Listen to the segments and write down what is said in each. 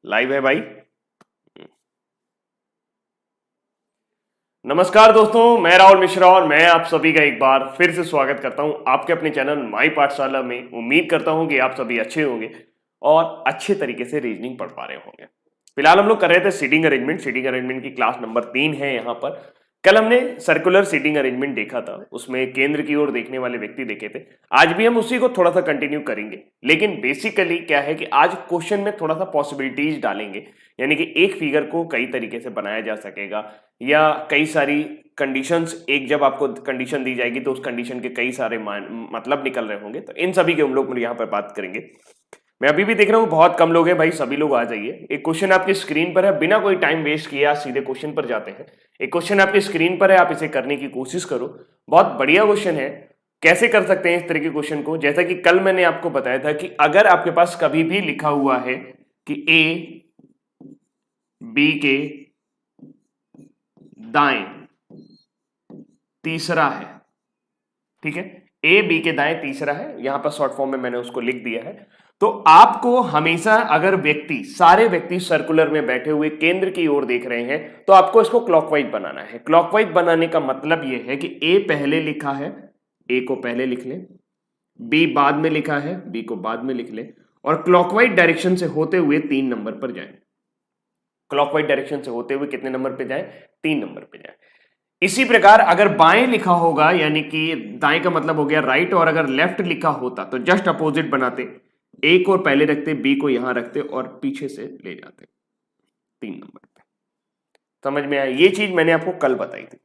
Live है भाई। नमस्कार दोस्तों, मैं राहुल मिश्रा और मैं आप सभी का एक बार फिर से स्वागत करता हूं आपके अपने चैनल माई पाठशाला में। उम्मीद करता हूं कि आप सभी अच्छे होंगे और अच्छे तरीके से रीजनिंग पढ़ पा रहे होंगे। फिलहाल हम लोग कर रहे थे सीटिंग अरेंजमेंट की क्लास नंबर 3 है यहाँ पर। कल हमने सर्कुलर सीटिंग अरेंजमेंट देखा था, उसमें केंद्र की ओर देखने वाले व्यक्ति देखे थे। आज भी हम उसी को थोड़ा सा कंटिन्यू करेंगे, लेकिन बेसिकली क्या है कि आज क्वेश्चन में थोड़ा सा पॉसिबिलिटीज डालेंगे, यानी कि एक फिगर को कई तरीके से बनाया जा सकेगा या कई सारी कंडीशंस, एक जब आपको कंडीशन दी जाएगी तो उस कंडीशन के कई सारे मतलब निकल रहे होंगे, तो इन सभी के हम लोग यहाँ पर बात करेंगे। मैं अभी भी देख रहा हूँ बहुत कम लोग हैं भाई, सभी लोग आ जाइए। एक क्वेश्चन आपकी स्क्रीन पर है, बिना कोई टाइम वेस्ट किए आज सीधे क्वेश्चन पर जाते हैं। एक क्वेश्चन आपकी स्क्रीन पर है, आप इसे करने की कोशिश करो। बहुत बढ़िया क्वेश्चन है। कैसे कर सकते हैं इस तरह के क्वेश्चन को? जैसा कि कल मैंने आपको बताया था कि अगर आपके पास कभी भी लिखा हुआ है कि ए बी के दाएं तीसरा है, ठीक है, ए बी के दाएं तीसरा है, यहां पर शॉर्ट फॉर्म में मैंने उसको लिख दिया है। तो आपको हमेशा अगर सारे व्यक्ति सर्कुलर में बैठे हुए केंद्र की ओर देख रहे हैं तो आपको इसको क्लॉकवाइज बनाना है। क्लॉकवाइज बनाने का मतलब यह है कि ए पहले लिखा है, ए को पहले लिख ले, बी बाद में लिखा है, बी को बाद में लिख ले, और क्लॉकवाइज डायरेक्शन से होते हुए 3 नंबर पर जाए। क्लॉकवाइज डायरेक्शन से होते हुए कितने नंबर पे जाए? 3 नंबर पे जाए। इसी प्रकार अगर बाएं लिखा होगा, यानी कि दाएं का मतलब हो गया राइट, और अगर लेफ्ट लिखा होता तो जस्ट अपोजिट बनाते, ए को पहले रखते, बी को यहां रखते और पीछे से ले जाते 3 नंबर पे। समझ में आया? ये चीज मैंने आपको कल बताई थी।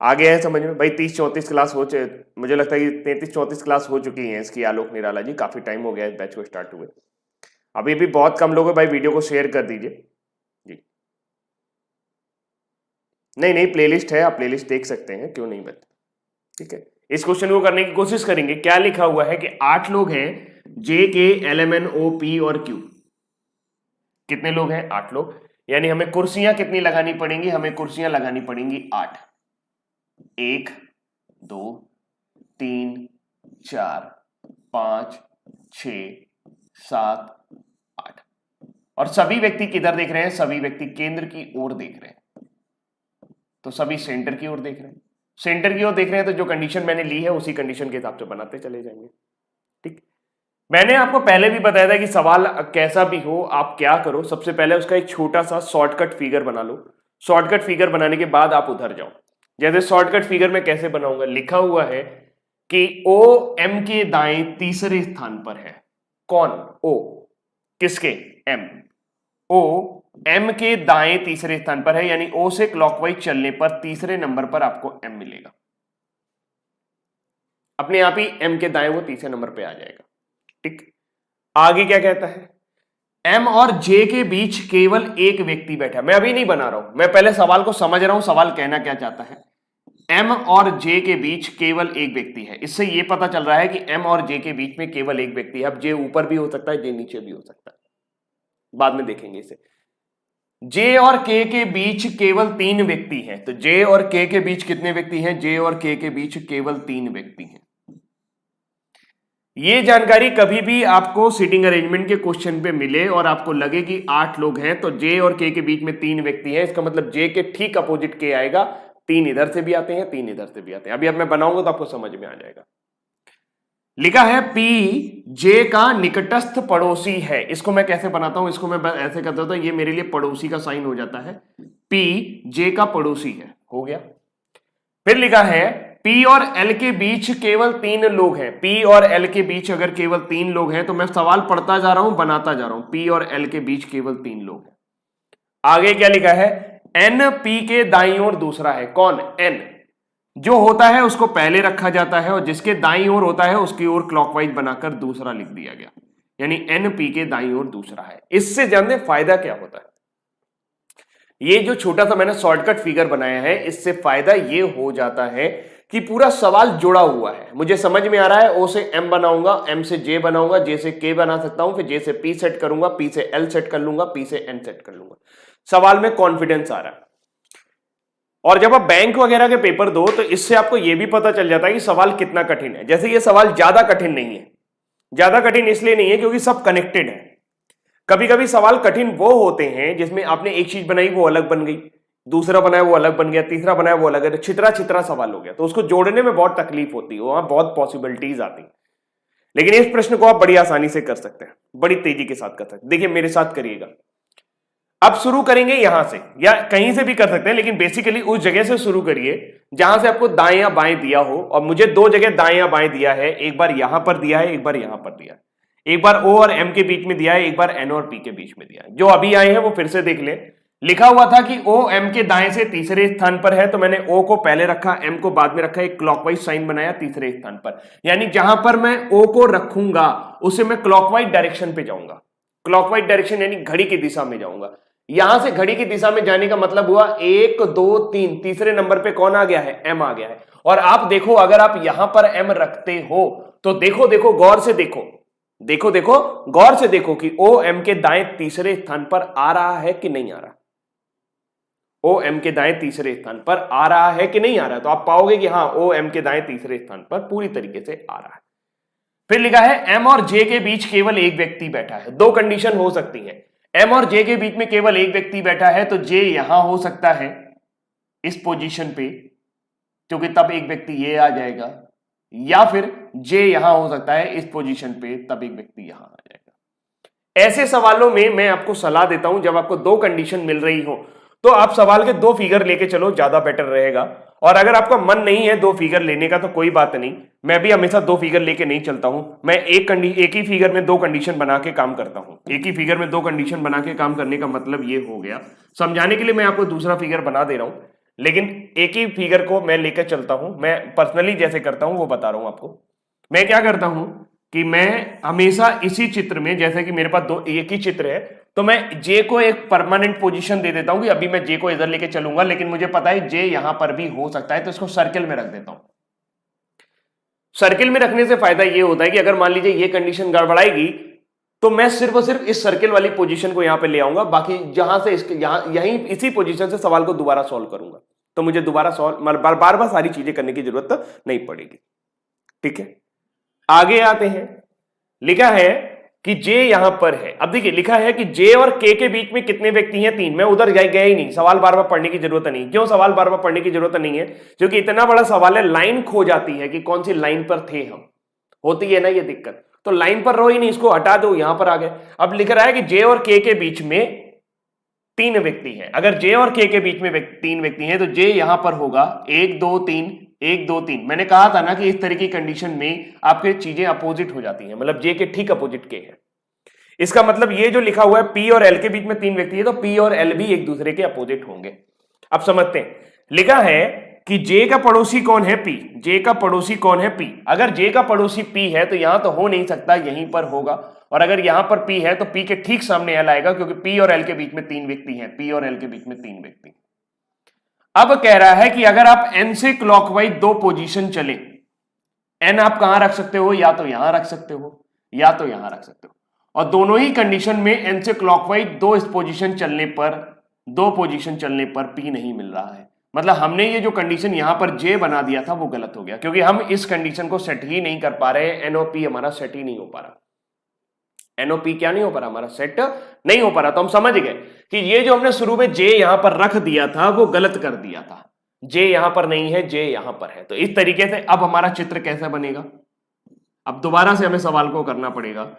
आ गया है समझ में भाई? 30-34 क्लास हो, मुझे लगता है कि 33-34 क्लास हो चुकी है इसकी। आलोक निराला जी, काफी टाइम हो गया इस बैच को स्टार्ट हुए। अभी भी बहुत कम लोग हैं भाई, वीडियो को शेयर कर दीजिए जी। नहीं, प्लेलिस्ट है, आप प्लेलिस्ट देख सकते हैं, क्यों नहीं बता, ठीक है। इस क्वेश्चन को करने की कोशिश करेंगे। क्या लिखा हुआ है कि 8 लोग हैं, J K L M N O P और क्यू। कितने लोग हैं? 8 लोग। यानी हमें कुर्सियां कितनी लगानी पड़ेंगी? हमें कुर्सियां लगानी पड़ेंगी 8। 1 2 3 4 5 6 7 8। और सभी व्यक्ति किधर देख रहे हैं? सभी व्यक्ति केंद्र की ओर देख रहे हैं, तो सभी सेंटर की ओर देख रहे हैं। सेंटर की ओर देख रहे हैं तो जो कंडीशन मैंने ली है उसी कंडीशन के हिसाब से बनाते चले जाएंगे, ठीक। मैंने आपको पहले भी बताया था कि सवाल कैसा भी हो आप क्या करो, सबसे पहले उसका एक छोटा सा शॉर्टकट फिगर बना लो। शॉर्टकट फिगर बनाने के बाद आप उधर जाओ। जैसे शॉर्टकट फिगर में कैसे बनाऊंगा, लिखा हुआ है कि ओ एम के दाएं तीसरे स्थान पर है। कौन? ओ किसके? एम। ओ एम के दाएं तीसरे स्थान पर है, यानी ओ से क्लॉकवाइज चलने पर तीसरे नंबर पर आपको एम मिलेगा। अपने आप ही एम के दाएं वो तीसरे नंबर पे आ जाएगा, ठीक। आगे क्या कहता है? एम और जे के बीच केवल एक व्यक्ति बैठा। मैं अभी नहीं बना रहा हूं, मैं पहले सवाल को समझ रहा हूं, सवाल कहना क्या चाहता है। एम और जे के बीच केवल एक व्यक्ति है, इससे यह पता चल रहा है कि एम और जे के बीच में केवल एक व्यक्ति है। अब जे ऊपर भी हो सकता है, जे नीचे भी हो सकता है, बाद में देखेंगे इसे। जे और के के बीच केवल 3 व्यक्ति हैं, तो जे और के के बीच कितने व्यक्ति हैं? जे और के के बीच केवल 3 व्यक्ति हैं। ये जानकारी कभी भी आपको सीटिंग अरेंजमेंट के क्वेश्चन पे मिले और आपको लगे कि 8 लोग हैं तो जे और के बीच में 3 व्यक्ति हैं, इसका मतलब जे के ठीक अपोजिट के आएगा। 3 इधर से भी आते हैं, 3 इधर से भी आते हैं। अभी अब मैं बनाऊंगा तो आपको समझ में आ जाएगा। लिखा है पी जे का निकटस्थ पड़ोसी है। इसको मैं कैसे बनाता हूं? इसको मैं ऐसे करता हूं, ये मेरे लिए पड़ोसी का साइन हो जाता है। पी जे का पड़ोसी है, हो गया। फिर लिखा है P और L के बीच केवल 3 लोग हैं। P और L के बीच अगर केवल 3 लोग हैं तो मैं सवाल पढ़ता जा रहा हूं, बनाता जा रहा हूं। P और L के बीच केवल 3 लोग हैं। आगे क्या लिखा है? N P के दाईं ओर दूसरा है। कौन? N। जो होता है उसको पहले रखा जाता है और जिसके दाईं ओर होता है उसकी ओर क्लॉकवाइज बनाकर दूसरा लिख दिया गया, यानी N P के दाईं ओर दूसरा है। इससे जानते फायदा क्या होता है? ये जो छोटा सा मैंने शॉर्टकट फिगर बनाया है, इससे फायदा ये हो जाता है कि पूरा सवाल जुड़ा हुआ है। मुझे समझ में आ रहा है, ओ से एम बनाऊंगा, एम से जे बनाऊंगा, जे से के बना सकता हूं, फिर जे से पी सेट करूंगा, पी से एल सेट कर लूंगा, पी से एन सेट कर लूंगा। सवाल में कॉन्फिडेंस आ रहा है। और जब आप बैंक वगैरह के पेपर दो तो इससे आपको यह भी पता चल जाता है कि सवाल कितना कठिन है। जैसे ये सवाल ज्यादा कठिन नहीं है। ज्यादा कठिन इसलिए नहीं है क्योंकि सब कनेक्टेड है। कभी कभी सवाल कठिन वो होते हैं जिसमें आपने एक चीज बनाई वो अलग बन गई, दूसरा बनाया वो अलग बन गया, तीसरा बनाया वो अलग है, छितरा छितरा सवाल हो गया, तो उसको जोड़ने में बहुत तकलीफ होती है, वहां बहुत पॉसिबिलिटीज आती है। लेकिन इस प्रश्न को आप बड़ी आसानी से कर सकते हैं, बड़ी तेजी के साथ कर सकते हैं। देखिए मेरे साथ करिएगा। अब शुरू करेंगे यहां से या कहीं से भी कर सकते हैं, लेकिन बेसिकली उस जगह से शुरू करिए जहां से आपको दाएं या बाएं दिया हो। और मुझे दो जगह दाएं या बाएं दिया है, एक बार यहां पर दिया है, एक बार यहां पर दिया है। एक बार ओ और एम के बीच में दिया है, एक बार एन और पी के बीच में दिया है। जो अभी आए हैं वो फिर से देख लें। लिखा हुआ था कि ओ एम के दाएं से तीसरे स्थान पर है, तो मैंने ओ को पहले रखा, एम को बाद में रखा, एक क्लॉकवाइज साइन बनाया तीसरे स्थान पर। यानी जहां पर मैं ओ को रखूंगा उसे मैं क्लॉकवाइज डायरेक्शन पे जाऊंगा। क्लॉकवाइज डायरेक्शन यानी घड़ी की दिशा में जाऊंगा। यहां से घड़ी की दिशा में जाने का मतलब हुआ 1 2 3, तीसरे नंबर पे कौन आ गया है? एम आ गया है। और आप देखो अगर आप यहां पर एम रखते हो तो देखो देखो गौर से देखो, देखो देखो गौर से देखो कि ओ एम के दाएं तीसरे स्थान पर आ रहा है कि नहीं आ रहा। ओ एम के दाएं तीसरे स्थान पर आ रहा है कि नहीं आ रहा, तो आप पाओगे कि हाँ ओ एम के दाएं तीसरे स्थान पर पूरी तरीके से आ रहा है। फिर लिखा है एम और जे के बीच केवल एक व्यक्ति बैठा है। दो कंडीशन हो सकती है, एम और जे के बीच में केवल एक व्यक्ति बैठा है, तो जे यहां हो सकता है इस पोजीशन पे, क्योंकि तब एक व्यक्ति ये आ जाएगा, या फिर जे यहां हो सकता है इस पोजीशन पे, तब एक व्यक्ति यहां आ जाएगा। ऐसे सवालों में मैं आपको सलाह देता हूं जब आपको दो कंडीशन मिल रही हो तो आप सवाल के दो फिगर लेके चलो, ज्यादा बेटर रहेगा। और अगर आपका मन नहीं है दो फिगर लेने का तो कोई बात नहीं, मैं भी हमेशा दो फिगर लेके नहीं चलता हूं। मैं एक ही फिगर में दो कंडीशन बना के काम करता हूं। एक ही फिगर में दो कंडीशन बना के काम करने का मतलब ये हो गया, समझाने के लिए मैं आपको दूसरा फिगर बना दे रहा हूं, लेकिन एक ही फिगर को मैं लेकर चलता हूं। मैं पर्सनली जैसे करता हूं वो बता रहा हूं आपको। मैं क्या करता हूं कि मैं हमेशा इसी चित्र में, जैसे कि मेरे पास दो एक ही चित्र है, तो मैं जे को एक परमानेंट पोजीशन दे देता हूं कि अभी मैं जे को इधर लेके चलूंगा, लेकिन मुझे पता है जे यहां पर भी हो सकता है, तो इसको सर्किल में रख देता हूं। सर्किल में रखने से फायदा ये होता है कि अगर मान लीजिए ये कंडीशन गड़बड़ाएगी तो मैं सिर्फ और सिर्फ इस सर्किल वाली पोजीशन को यहां पे ले आऊंगा, बाकी जहां से इसके यहीं इसी पोजीशन से सवाल को दोबारा सॉल्व करूंगा, तो मुझे दोबारा सॉल्व बार बार सारी चीजें करने की जरूरत नहीं पड़ेगी। ठीक है, आगे आते हैं। लिखा है कि जे यहां पर है। अब देखिए लिखा है कि जे और के के बीच में कितने व्यक्ति हैं? 3। मैं उधर गया ही नहीं, सवाल बार बार पढ़ने की जरूरत नहीं। क्यों सवाल बार बार पढ़ने की जरूरत नहीं है? क्योंकि इतना बड़ा सवाल है, लाइन खो जाती है कि कौन सी लाइन पर थे हम, होती है ना ये दिक्कत। तो लाइन पर रहो ही नहीं, इसको हटा दो, यहां पर आ गए। अब लिख रहा है कि जे और के बीच में 3 व्यक्ति हैं। अगर जे और के बीच में 3 व्यक्ति हैं तो जे यहां पर होगा 1 2 3 1 2 3। मैंने कहा था ना कि इस तरह की कंडीशन में आपके चीजें अपोजिट हो जाती हैं, मतलब जे के ठीक अपोजिट के है। इसका मतलब ये जो लिखा हुआ है पी और एल के बीच में 3 व्यक्ति है, तो पी और एल भी एक दूसरे के अपोजिट होंगे। अब समझते हैं। लिखा है कि जे का पड़ोसी कौन है? पी। जे का पड़ोसी कौन है? पी। अगर जे का पड़ोसी पी है तो यहां तो हो नहीं सकता, यहीं पर होगा। और अगर यहां पर पी है तो पी के ठीक सामने एल आएगा, क्योंकि पी और एल के बीच में 3 व्यक्ति हैं। पी और एल के बीच में 3 व्यक्ति। अब कह रहा है कि अगर आप एन से क्लॉकवाइज 2 पोजीशन चले, एन आप कहां रख सकते हो? या तो यहां रख सकते हो या तो यहां रख सकते हो। और दोनों ही कंडीशन में एन से क्लॉकवाइज 2 पोजीशन चलने पर पी नहीं मिल रहा है। मतलब हमने ये जो कंडीशन यहां पर जे बना दिया था वो गलत हो गया, क्योंकि हम इस कंडीशन को सेट ही नहीं कर पा रहे हैं। एनओपी हमारा सेट ही नहीं हो पा रहा। एनओपी क्या नहीं हो पा रहा? हमारा सेट नहीं हो पा रहा। तो हम समझ गए कि ये जो हमने शुरू में जे यहां पर रख दिया था वो गलत कर दिया था। जे यहां पर नहीं है, जे यहां पर है। तो इस तरीके से अब हमारा चित्र कैसा बनेगा? अब दोबारा से हमें सवाल को करना पड़ेगा,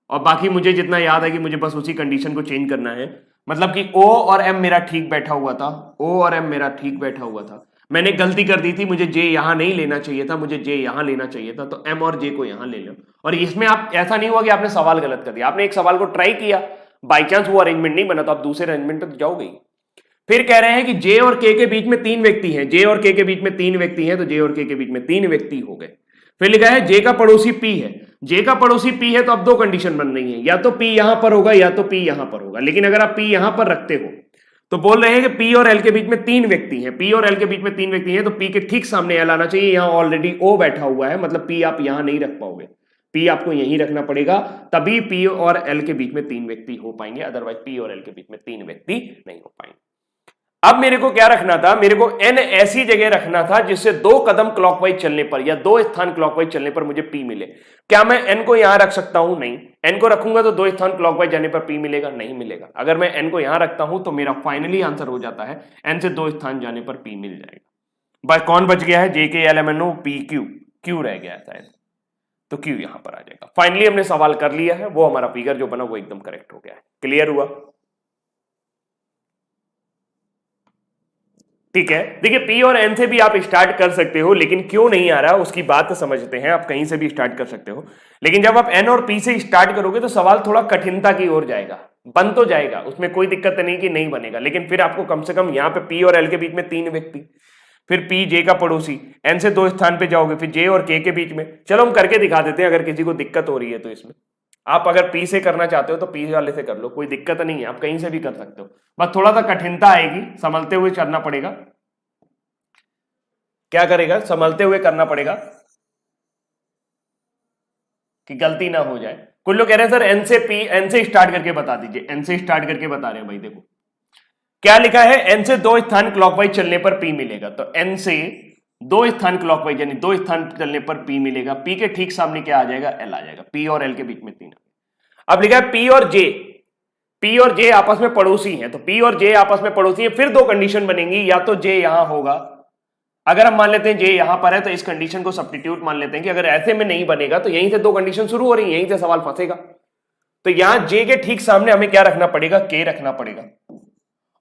और बाकी मुझे जितना याद है कि मुझे बस उसी कंडीशन को चेंज करना है। मतलब कि O और M मेरा ठीक बैठा हुआ था, O और M मेरा ठीक बैठा हुआ था। मैंने गलती कर दी थी, मुझे J यहां नहीं लेना चाहिए था, मुझे J यहां लेना चाहिए था, तो M और J को यहां ले लो। और इसमें आप ऐसा नहीं हुआ कि आपने सवाल गलत कर दिया, आपने एक सवाल को ट्राई किया, बाई चांस वो अरेंजमेंट नहीं बना तो आप दूसरे अरेंजमेंट पर जाओगे। फिर कह रहे हैं कि J और K के बीच में 3 व्यक्ति हैं। J और K के बीच में 3 व्यक्ति हैं, तो J और K के बीच में 3 व्यक्ति हो गए। फिर लिखा है J का पड़ोसी P है। J का पड़ोसी P है, तो अब 2 कंडीशन बन रही है, या तो P यहां पर होगा या तो P यहां पर होगा। लेकिन अगर आप P यहां पर रखते हो तो बोल रहे हैं कि P और L के बीच में 3 व्यक्ति हैं। P और L के बीच में 3 व्यक्ति हैं, तो P के ठीक सामने L आना चाहिए। यहां ऑलरेडी O बैठा हुआ है, मतलब P आप यहां नहीं रख पाओगे, P आपको यहीं रखना पड़ेगा, तभी P और L के बीच में 3 व्यक्ति हो पाएंगे। अदरवाइज P और L के बीच में 3 व्यक्ति नहीं हो पाएंगे। अब मेरे को क्या रखना था, मेरे को n ऐसी जगह रखना था जिससे 2 कदम क्लॉकवाइज चलने पर या 2 स्थान क्लॉकवाइज चलने पर मुझे p मिले। क्या मैं n को यहां रख सकता हूं? नहीं। n को रखूंगा तो 2 स्थान क्लॉकवाइज जाने पर p मिलेगा? नहीं मिलेगा। अगर मैं n को यहां रखता हूं तो मेरा फाइनली आंसर हो जाता है n से 2 स्थान जाने पर p मिल जाएगा। भाई कौन बच गया है? JKLMNO PQ, Q रह गया है शायद, तो Q यहां पर आ जाएगा। फाइनली हमने सवाल कर लिया है, वो हमारा फिगर जो बना वो एकदम करेक्ट हो गया है। क्लियर हुआ? ठीक है। देखिए P और N से भी आप स्टार्ट कर सकते हो, लेकिन क्यों नहीं आ रहा उसकी बात समझते हैं। आप कहीं से भी स्टार्ट कर सकते हो, लेकिन जब आप N और P से स्टार्ट करोगे तो सवाल थोड़ा कठिनता की ओर जाएगा। बन तो जाएगा, उसमें कोई दिक्कत नहीं कि नहीं बनेगा, लेकिन फिर आपको कम से कम यहाँ पे P और L के बीच में 3 व्यक्ति, फिर P J का पड़ोसी, N से 2 स्थान पे जाओगे, फिर J और K के बीच में। चलो हम करके दिखा देते हैं, अगर किसी को दिक्कत हो रही है तो इसमें आप अगर P से करना चाहते हो तो P वाले से कर लो, कोई दिक्कत नहीं है, आप कहीं से भी कर सकते हो। बस थोड़ा सा कठिनता आएगी, संभलते हुए करना पड़ेगा। क्या करेगा? संभलते हुए करना पड़ेगा कि गलती ना हो जाए। कुछ लोग कह रहे हैं सर N से स्टार्ट करके बता दीजिए। N से स्टार्ट करके बता रहे हैं भाई। देखो क्या लिखा है, N से 2 स्थान क्लॉकवाइज चलने पर P मिलेगा। तो N से 2 स्थान क्लॉकवाइज यानी 2 स्थान चलने पर P मिलेगा। P के ठीक सामने क्या आ जाएगा? L आ जाएगा। P और L के बीच में 3। अब लिखा है P और J आपस में पड़ोसी हैं, तो P और J आपस में पड़ोसी हैं। फिर 2 कंडीशन बनेंगी, या तो J यहां होगा, अगर हम मान लेते हैं J यहां पर है तो इस कंडीशन को सब्स्टिट्यूट मान लेते हैं कि अगर ऐसे में नहीं बनेगा तो यहीं से 2 कंडीशन शुरू हो रही है, यहीं से सवाल फंसेगा। तो यहां J के ठीक सामने हमें क्या रखना पड़ेगा? K रखना पड़ेगा।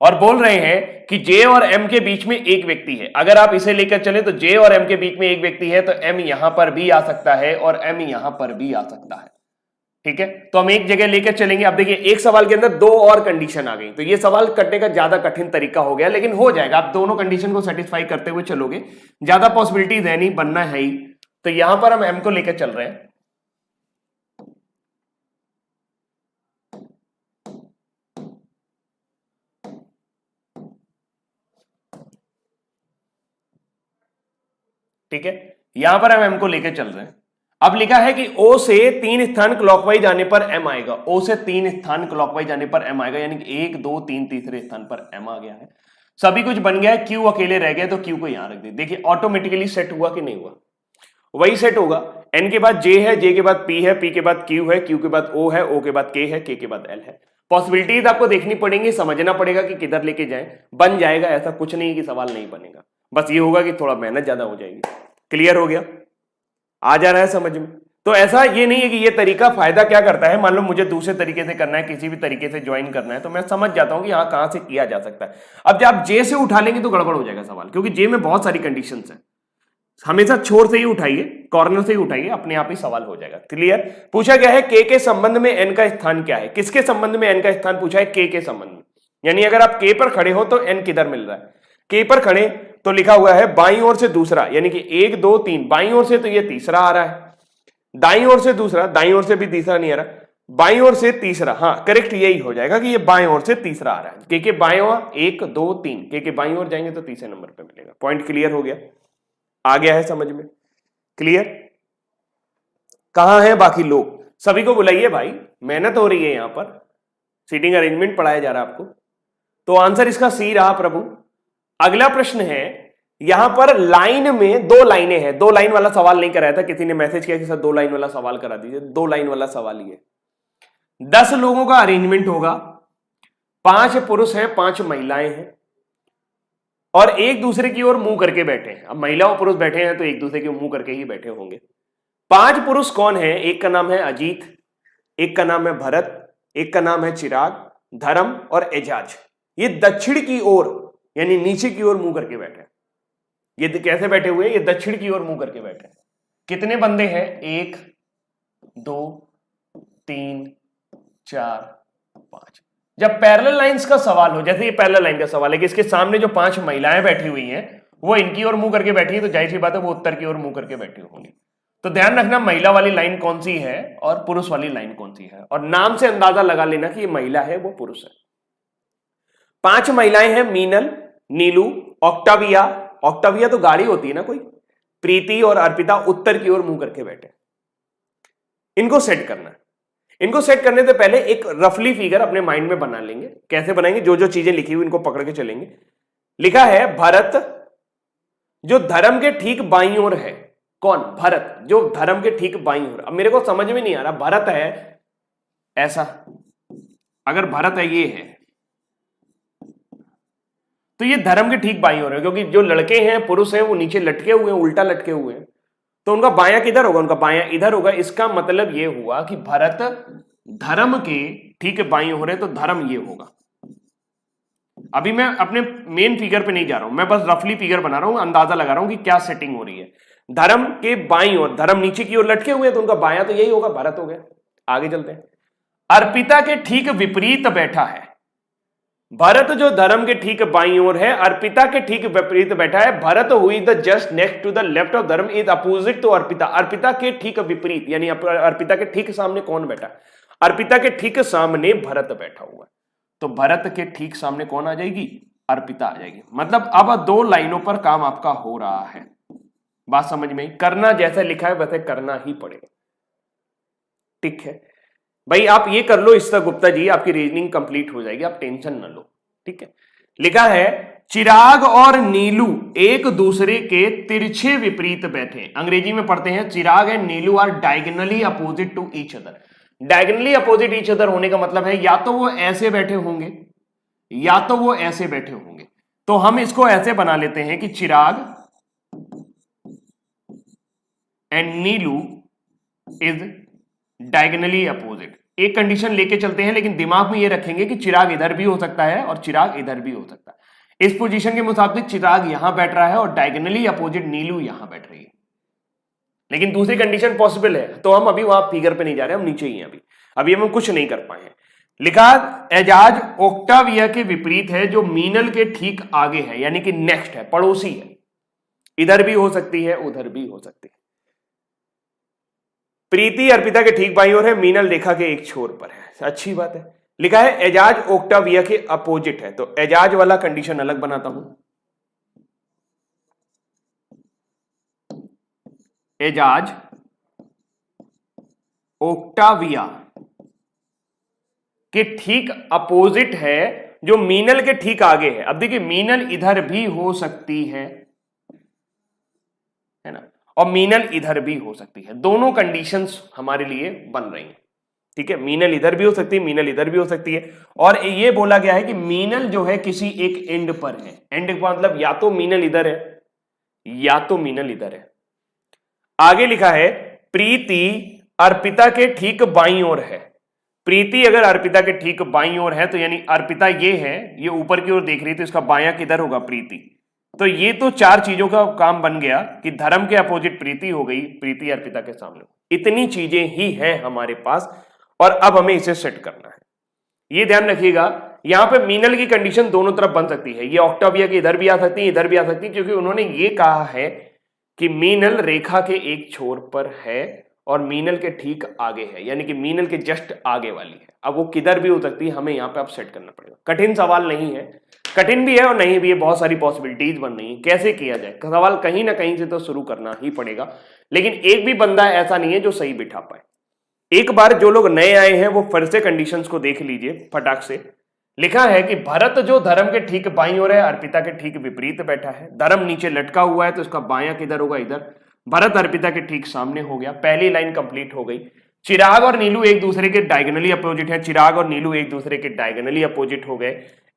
और बोल रहे हैं कि J और M के बीच में एक व्यक्ति है। अगर आप इसे लेकर चले तो J और M के बीच में एक व्यक्ति है, तो M यहां पर भी आ सकता है और M यहां पर भी आ सकता है। ठीक है, तो हम एक जगह लेकर चलेंगे। अब देखिए एक सवाल के अंदर 2 और कंडीशन आ गई, तो ये सवाल करने का ज्यादा कठिन तरीका हो गया, लेकिन हो जाएगा। आप दोनों कंडीशन को सेटिस्फाई करते हुए चलोगे, ज्यादा पॉसिबिलिटीज है नहीं, बनना है ही। तो यहां पर हम M को लेकर चल रहे हैं। ठीक है, यहां पर हम M को लेकर चल रहे हैं। अब लिखा है कि O से 3 स्थान क्लॉकवाइज आने पर M आएगा। O से 3 स्थान क्लॉकवाइज आने पर M आएगा, यानी कि 1 2 3 तीसरे स्थान पर M आ गया है। सभी कुछ बन गया है, Q अकेले रह गए, तो Q को यहां रख दे। देखिए ऑटोमेटिकली सेट हुआ कि नहीं हुआ? वही सेट होगा। N के बाद J है, J के बाद P है, P के बाद Q है, Q के बाद O है, O के बाद K है, K के बाद L है। पॉसिबिलिटीज आपको देखनी पड़ेंगी, समझना पड़ेगा कि किधर लेके जाएं। बन जाएगा, ऐसा कुछ नहीं कि सवाल नहीं बनेगा, बस ये होगा कि थोड़ा मेहनत ज्यादा हो जाएगी। क्लियर हो गया? आ जा रहा है समझ में? तो ऐसा ये नहीं है कि ये तरीका फायदा क्या करता है, मान लो मुझे दूसरे तरीके से करना है, किसी भी तरीके से ज्वाइन करना है, तो मैं समझ जाता हूं कि हाँ कहां से किया जा सकता है। अब जब आप जे से उठा लेंगे तो गड़बड़ हो जाएगा सवाल, क्योंकि जे में बहुत सारी कंडीशंस हैं। हमेशा छोर से ही उठाइए, कॉर्नर से ही उठाइए, अपने आप ही सवाल हो जाएगा। क्लियर? पूछा गया है के संबंध में एन का स्थान क्या है। किसके संबंध में एन का स्थान पूछा है? के संबंध में। यानी अगर आप के पर खड़े हो तो एन किधर मिल रहा है? के पर खड़े तो लिखा हुआ है बाईं ओर से दूसरा, यानी कि 1 2 3, बाईं ओर से तो ये तीसरा आ रहा है, दाईं ओर से दूसरा, दाईं ओर से भी तीसरा नहीं आ रहा, बाईं ओर से तीसरा। हाँ करेक्ट यही हो जाएगा कि ये बाईं ओर से तीसरा आ रहा है। के बाईं ओर 1 2 3, के बाईं ओर जाएंगे तो तीसरे नंबर पे मिलेगा। पॉइंट क्लियर हो गया? आ गया है समझ में? क्लियर? कहां है बाकी लोग? सभी को बुलाइए भाई, मेहनत हो रही है यहां पर, सीटिंग अरेंजमेंट पढ़ाया जा रहा है आपको। तो आंसर इसका सी रहा प्रभु। अगला प्रश्न है, यहां पर लाइन में 2 लाइनें हैं। 2 लाइन वाला सवाल नहीं कराया था, किसी ने मैसेज किया कि सर 2 लाइन वाला सवाल करा दीजिए। 2 लाइन वाला सवाल ही है। 10 लोगों का अरेंजमेंट होगा, 5 पुरुष हैं, 5 महिलाएं हैं और एक दूसरे की ओर मुंह करके बैठे हैं। अब महिला और पुरुष बैठे हैं तो एक दूसरे के मुंह करके ही बैठे होंगे। 5 पुरुष कौन है? एक का नाम है अजीत, एक का नाम है भरत, एक का नाम है चिराग, धर्म और एजाज। ये दक्षिण की ओर यानी नीचे की ओर मुंह करके बैठे हैं। ये कैसे बैठे हुए हैं? ये दक्षिण की ओर मुंह करके बैठे हैं। कितने बंदे हैं? 1 2 3 4 5। जब पैरेलल लाइंस का सवाल हो, जैसे ये पैरेलल लाइन का सवाल है कि इसके सामने जो 5 महिलाएं बैठी हुई हैं वो इनकी ओर मुंह करके बैठी है, तो जाहिर सी बात है वो उत्तर की ओर मुंह करके बैठी होंगी। तो ध्यान रखना महिला वाली लाइन कौन सी है और पुरुष वाली लाइन कौन सी है, और नाम से अंदाजा लगा लेना कि ये महिला है वो पुरुष है। 5 महिलाएं हैं, मीनल, नीलू, ऑक्टाविया, ऑक्टाविया तो गाड़ी होती है ना कोई, प्रीति और अर्पिता उत्तर की ओर मुंह करके बैठे। इनको सेट करना है। इनको सेट करने से पहले एक रफली फिगर अपने माइंड में बना लेंगे। कैसे बनाएंगे? जो जो चीजें लिखी हुई इनको पकड़ के चलेंगे। लिखा है भरत जो धर्म के ठीक बाईं ओर है। कौन? भरत जो धर्म के ठीक बाईं ओर। अब मेरे को समझ में नहीं आ रहा, भरत है ऐसा, अगर भरत है ये है तो ये धर्म के ठीक बाईं ओर है, क्योंकि जो लड़के हैं पुरुष हैं वो नीचे लटके हुए हैं, उल्टा लटके हुए हैं, तो उनका बायां किधर होगा? उनका बायां इधर होगा। इसका मतलब ये हुआ कि भरत धर्म के ठीक बाईं ओर है, तो धर्म ये होगा। अभी मैं अपने मेन फिगर पे नहीं जा रहा हूं, मैं बस रफली फिगर बना रहा हूं, अंदाजा लगा रहा हूं कि क्या सेटिंग हो रही है। धर्म के बाईं ओर, धर्म नीचे की ओर लटके हुए हैं, तो उनका बायां तो यही होगा, भरत हो गया। आगे चलते हैं। अर्पिता के ठीक विपरीत बैठा है। भरत जो धर्म के ठीक बाईं ओर है, अर्पिता के ठीक विपरीत बैठा है। Bharat who is the just next to the left of Dharm is opposite to Arpita. Arpita के ठीक विपरीत, यानी अर्पिता के ठीक सामने कौन बैठा है? अर्पिता के ठीक सामने भरत बैठा हुआ है, तो भरत के ठीक सामने कौन आ जाएगी? अर्पिता आ जाएगी। मतलब अब दो लाइनों पर काम आपका हो रहा है। बात समझ में? करना जैसा लिखा है वैसे करना ही पड़ेगा। ठीक है भाई, आप ये कर लो इसका गुप्ता जी, आपकी रीजनिंग कंप्लीट हो जाएगी, आप टेंशन ना लो। ठीक है, लिखा है चिराग और नीलू एक दूसरे के तिरछे विपरीत बैठे। अंग्रेजी में पढ़ते हैं Chirag and Neelu are diagonally opposite to each other. Diagonally opposite each other होने का मतलब है या तो वो ऐसे बैठे होंगे या तो वो ऐसे बैठे होंगे। तो हम इसको ऐसे बना लेते हैं कि Chirag and Neelu is diagonally opposite. एक कंडीशन लेके चलते हैं, लेकिन दिमाग में ये रखेंगे कि चिराग इधर भी हो सकता है और चिराग इधर भी हो सकता है। इस पोजीशन के मुताबिक चिराग यहां बैठ रहा है और डायगोनली अपोजिट नीलू यहां बैठ रही है, लेकिन दूसरी कंडीशन पॉसिबल है। तो हम अभी वहां फिगर पे नहीं जा रहे, हम नीचे ही हैं अभी हम कुछ नहीं कर पाए हैं। लिखा एजाज ओक्टाविया के विपरीत है, जो मीनल के ठीक आगे है, यानी कि नेक्स्ट है, पड़ोसी है। इधर भी हो सकती है, उधर भी हो सकती है। प्रीति अर्पिता के ठीक बाईं ओर है, मीनल रेखा के एक छोर पर है। अच्छी बात है। लिखा है एजाज ओक्टाविया के अपोजिट है, तो एजाज वाला कंडीशन अलग बनाता हूं। एजाज ओक्टाविया के ठीक अपोजिट है, जो मीनल के ठीक आगे है। अब देखिए मीनल इधर भी हो सकती है ना, और मीनल इधर भी हो सकती है। दोनों कंडीशंस हमारे लिए बन रही हैं। ठीक है, मीनल इधर भी हो सकती है, मीनल इधर भी हो सकती है। और ये बोला गया है कि मीनल जो है किसी एक एंड पर है। एंड का मतलब या तो मीनल इधर है या तो मीनल इधर है। आगे लिखा है प्रीति अर्पिता के ठीक बाईं ओर है। प्रीति अगर अर्पिता के ठीक बाईं ओर है तो यानी अर्पिता ये है, ये ऊपर की ओर देख रही है, तो इसका बायां किधर होगा? प्रीति। तो ये तो चार चीजों का काम बन गया कि धर्म के अपोजिट प्रीति हो गई, प्रीति अर्पिता के सामने। इतनी चीजें ही हैं हमारे पास और अब हमें इसे सेट करना है। ये ध्यान रखिएगा, यहां पे मीनल की कंडीशन दोनों तरफ बन सकती है। ये ऑक्टाविया की इधर भी आ सकती है, इधर भी आ सकती है, क्योंकि उन्होंने ये कहा है कि मीनल रेखा के एक छोर पर है और मीनल के ठीक आगे है, यानी कि मीनल के जस्ट आगे वाली है। अब वो किधर भी हो सकती है, हमें यहाँ पे अब सेट करना पड़ेगा। कठिन सवाल नहीं है, कठिन भी है और नहीं भी है, बहुत सारी पॉसिबिलिटीज बन रही है। कैसे किया जाए सवाल, कहीं ना कहीं से तो शुरू करना ही पड़ेगा, लेकिन एक भी बंदा ऐसा नहीं है जो सही बिठा पाए। एक बार जो लोग नए आए हैं वो फिर से कंडीशंस को देख लीजिए फटाक से। लिखा है कि भरत जो धर्म के ठीक बाईं ओर है, अर्पिता के ठीक विपरीत बैठा है। धर्म नीचे लटका हुआ है तो इसका बायां किधर होगा? इधर। भरत अर्पिता के ठीक सामने हो गया, पहली लाइन कंप्लीट हो गई। चिराग और नीलू एक दूसरे के डायगोनली अपोजिट है। चिराग और नीलू एक दूसरे के डायगोनली अपोजिट हो गए।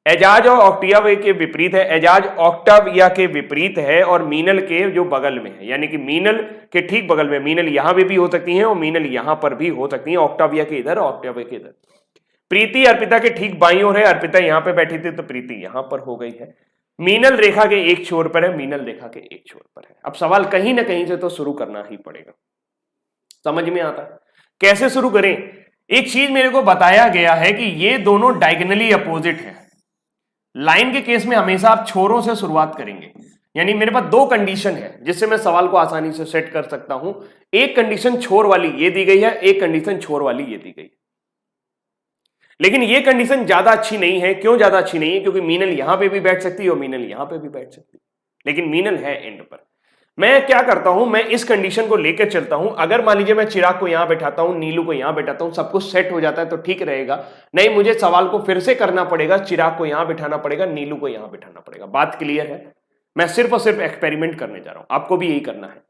एजाज और ऑक्टाविया के विपरीत है। एजाज ऑक्टाविया के विपरीत है और मीनल के जो बगल में है, यानी कि मीनल के ठीक बगल में। मीनल यहां भी हो सकती है और मीनल यहां पर भी हो सकती है, ऑक्टाविया के इधर, ऑक्टाविया के इधर। प्रीति अर्पिता के ठीक बाईं ओर है, अर्पिता यहां पे बैठी थी तो प्रीति यहां पर हो गई है। मीनल रेखा के एक छोर पर है, मीनल रेखा के एक छोर पर है। अब सवाल कहीं ना कहीं से तो शुरू करना ही पड़ेगा। समझ में आता है? कैसे शुरू करें? एक चीज मेरे को बताया गया है कि ये दोनों डायगोनली अपोजिट है। लाइन के केस में हमेशा आप छोरों से शुरुआत करेंगे, यानी मेरे पास दो कंडीशन है जिससे मैं सवाल को आसानी से सेट कर सकता हूं। एक कंडीशन छोर वाली ये दी गई है, एक कंडीशन छोर वाली ये दी गई है। लेकिन ये कंडीशन ज्यादा अच्छी नहीं है। क्यों ज्यादा अच्छी नहीं है? क्योंकि मीनल यहां पे भी बैठ सकती है और मीनल यहां पे भी बैठ सकती है, लेकिन मीनल है एंड पर। मैं क्या करता हूं, मैं इस कंडीशन को लेकर चलता हूं। अगर मान लीजिए मैं चिराग को यहां बैठाता हूं, नीलू को यहां बैठाता हूं, सब कुछ सेट हो जाता है तो ठीक रहेगा। नहीं, मुझे सवाल को फिर से करना पड़ेगा, चिराग को यहां बिठाना पड़ेगा, नीलू को यहां बिठाना पड़ेगा। बात क्लियर है? मैं सिर्फ और सिर्फ एक्सपेरिमेंट करने जा रहा हूं, आपको भी यही करना है।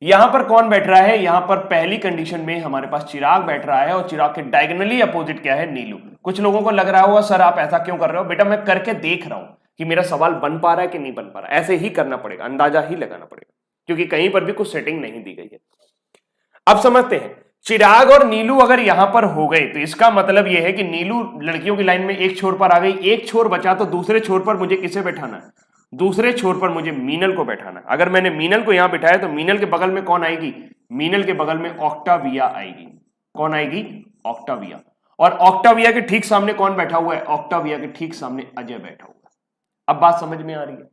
यहां पर कौन बैठ रहा है? यहां पर पहली कंडीशन में हमारे पास चिराग बैठ रहा है और चिराग के डायगोनली अपोजिट क्या है? नीलू। कुछ लोगों को लग रहा होगा सर आप ऐसा क्यों कर रहे हो? बेटा मैं करके देख रहा हूं कि मेरा सवाल बन पा रहा है कि नहीं बन पा रहा है। ऐसे ही करना पड़ेगा, अंदाजा ही लगाना पड़ेगा, क्योंकि कहीं पर भी कुछ सेटिंग नहीं दी गई है। अब समझते हैं, चिराग और नीलू अगर यहां पर हो गए तो इसका मतलब यह है कि नीलू लड़कियों की लाइन में एक छोर पर आ गई, एक छोर बचा तो दूसरे छोर पर मुझे किसे बैठाना है? दूसरे छोर पर मुझे मीनल को बैठाना है। अगर मैंने मीनल को यहां बिठाया तो मीनल के बगल में कौन आएगी? मीनल के बगल में ऑक्टाविया आएगी। कौन आएगी? ऑक्टाविया। और ऑक्टाविया के ठीक सामने कौन बैठा हुआ है? ऑक्टाविया के ठीक सामने अजय बैठा हुआ है। अब बात समझ में आ रही है?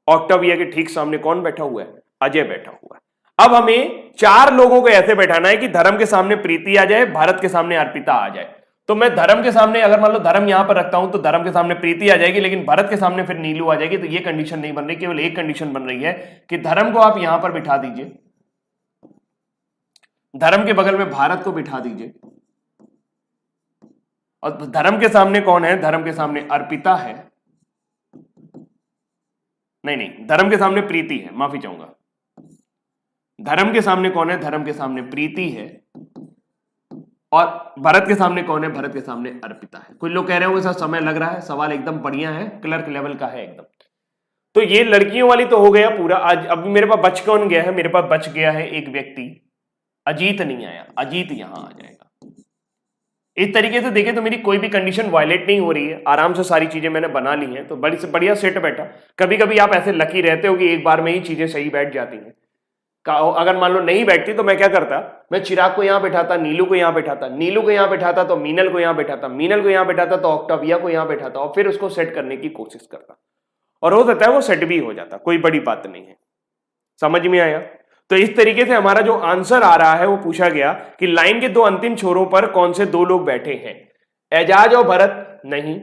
ऑक्टाविया के ठीक सामने कौन बैठा हुआ है? अजय बैठा हुआ है। अब हमें चार लोगों को ऐसे बैठाना है कि धर्म के सामने प्रीति आ जाए, भारत के सामने अर्पिता आ जाए। तो मैं धर्म के सामने, अगर मान लो धर्म यहां पर रखता हूं तो धर्म के सामने प्रीति आ जाएगी, लेकिन भारत के सामने फिर नीलू आ जाएगी। तो ये कंडीशन नहीं बन रही, केवल एक कंडीशन बन रही है कि धर्म को आप यहां पर बिठा दीजिए, धर्म के बगल में भारत को बिठा दीजिए, और धर्म के सामने कौन है? धर्म के सामने अर्पिता है। नहीं, धर्म के सामने प्रीति है, माफी चाहूंगा। धर्म के सामने कौन है? धर्म के सामने प्रीति है। और भरत के सामने कौन है? भरत के सामने अर्पिता है। कुछ लोग कह रहे होंगे सर समय लग रहा है, सवाल एकदम बढ़िया है, क्लर्क लेवल का है एकदम। तो ये लड़कियों वाली तो हो गया पूरा। आज अभी मेरे पास बच कौन गया है? मेरे पास बच गया है एक व्यक्ति, अजीत नहीं आया। अजीत यहां आ जाएगा। इस तरीके से देखें तो मेरी कोई भी कंडीशन वायलेट नहीं हो रही है, आराम से सारी चीजें मैंने बना ली हैं, तो बड़ी से बढ़िया सेट बैठा। कभी कभी आप ऐसे लकी रहते हो कि एक बार में ही चीजें सही बैठ जाती हैं। अगर मान लो नहीं बैठती तो मैं क्या करता? मैं चिराग को यहां बैठाता, नीलू को यहां बैठाता, नीलू को यहां बैठाता तो मीनल को यहां बैठाता, मीनल को यहां बैठाता तो ऑक्टाविया को यहां बैठाता, और फिर उसको सेट करने की कोशिश करता, और हो सकता है वो सेट भी हो जाता। कोई बड़ी बात नहीं है। समझ में आया? तो इस तरीके से हमारा जो आंसर आ रहा है वो पूछा गया कि लाइन के दो अंतिम छोरों पर कौन से दो लोग बैठे हैं? एजाज और भरत नहीं,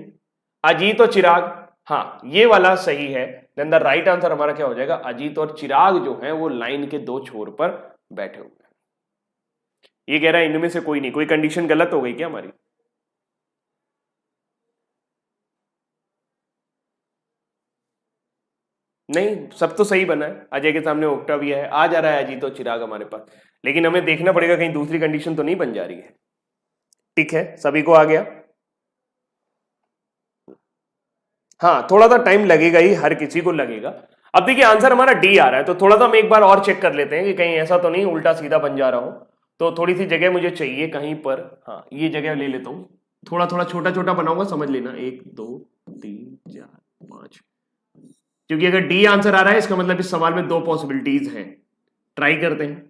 अजीत और चिराग, हाँ ये वाला सही है। देन द राइट आंसर हमारा क्या हो जाएगा? अजीत और चिराग जो है वो लाइन के दो छोर पर बैठे हुए हैं। ये कह रहा है इनमें से कोई नहीं। कोई कंडीशन गलत हो गई क्या हमारी? नहीं, सब तो सही बना है। अजय के सामने ऑक्टाविया है, आ जा रहा है अजीत और चिराग हमारे पास, लेकिन हमें देखना पड़ेगा कहीं दूसरी कंडीशन तो नहीं बन जा रही है। ठीक है, सभी को आ गया? हाँ, थोड़ा सा टाइम लगेगा ही, हर किसी को लगेगा। अब देखिए आंसर हमारा डी आ रहा है, तो थोड़ा सा हम एक बार और चेक कर लेते हैं कि कहीं ऐसा तो नहीं उल्टा सीधा बन जा रहा हो। तो थोड़ी सी जगह मुझे चाहिए कहीं पर। हाँ, ये जगह ले लेता हूं, थोड़ा थोड़ा छोटा छोटा बनाऊंगा, समझ लेना। 1 2 3 4 5, क्योंकि अगर डी आंसर आ रहा है इसका मतलब इस सवाल में दो पॉसिबिलिटीज हैं। ट्राई करते हैं,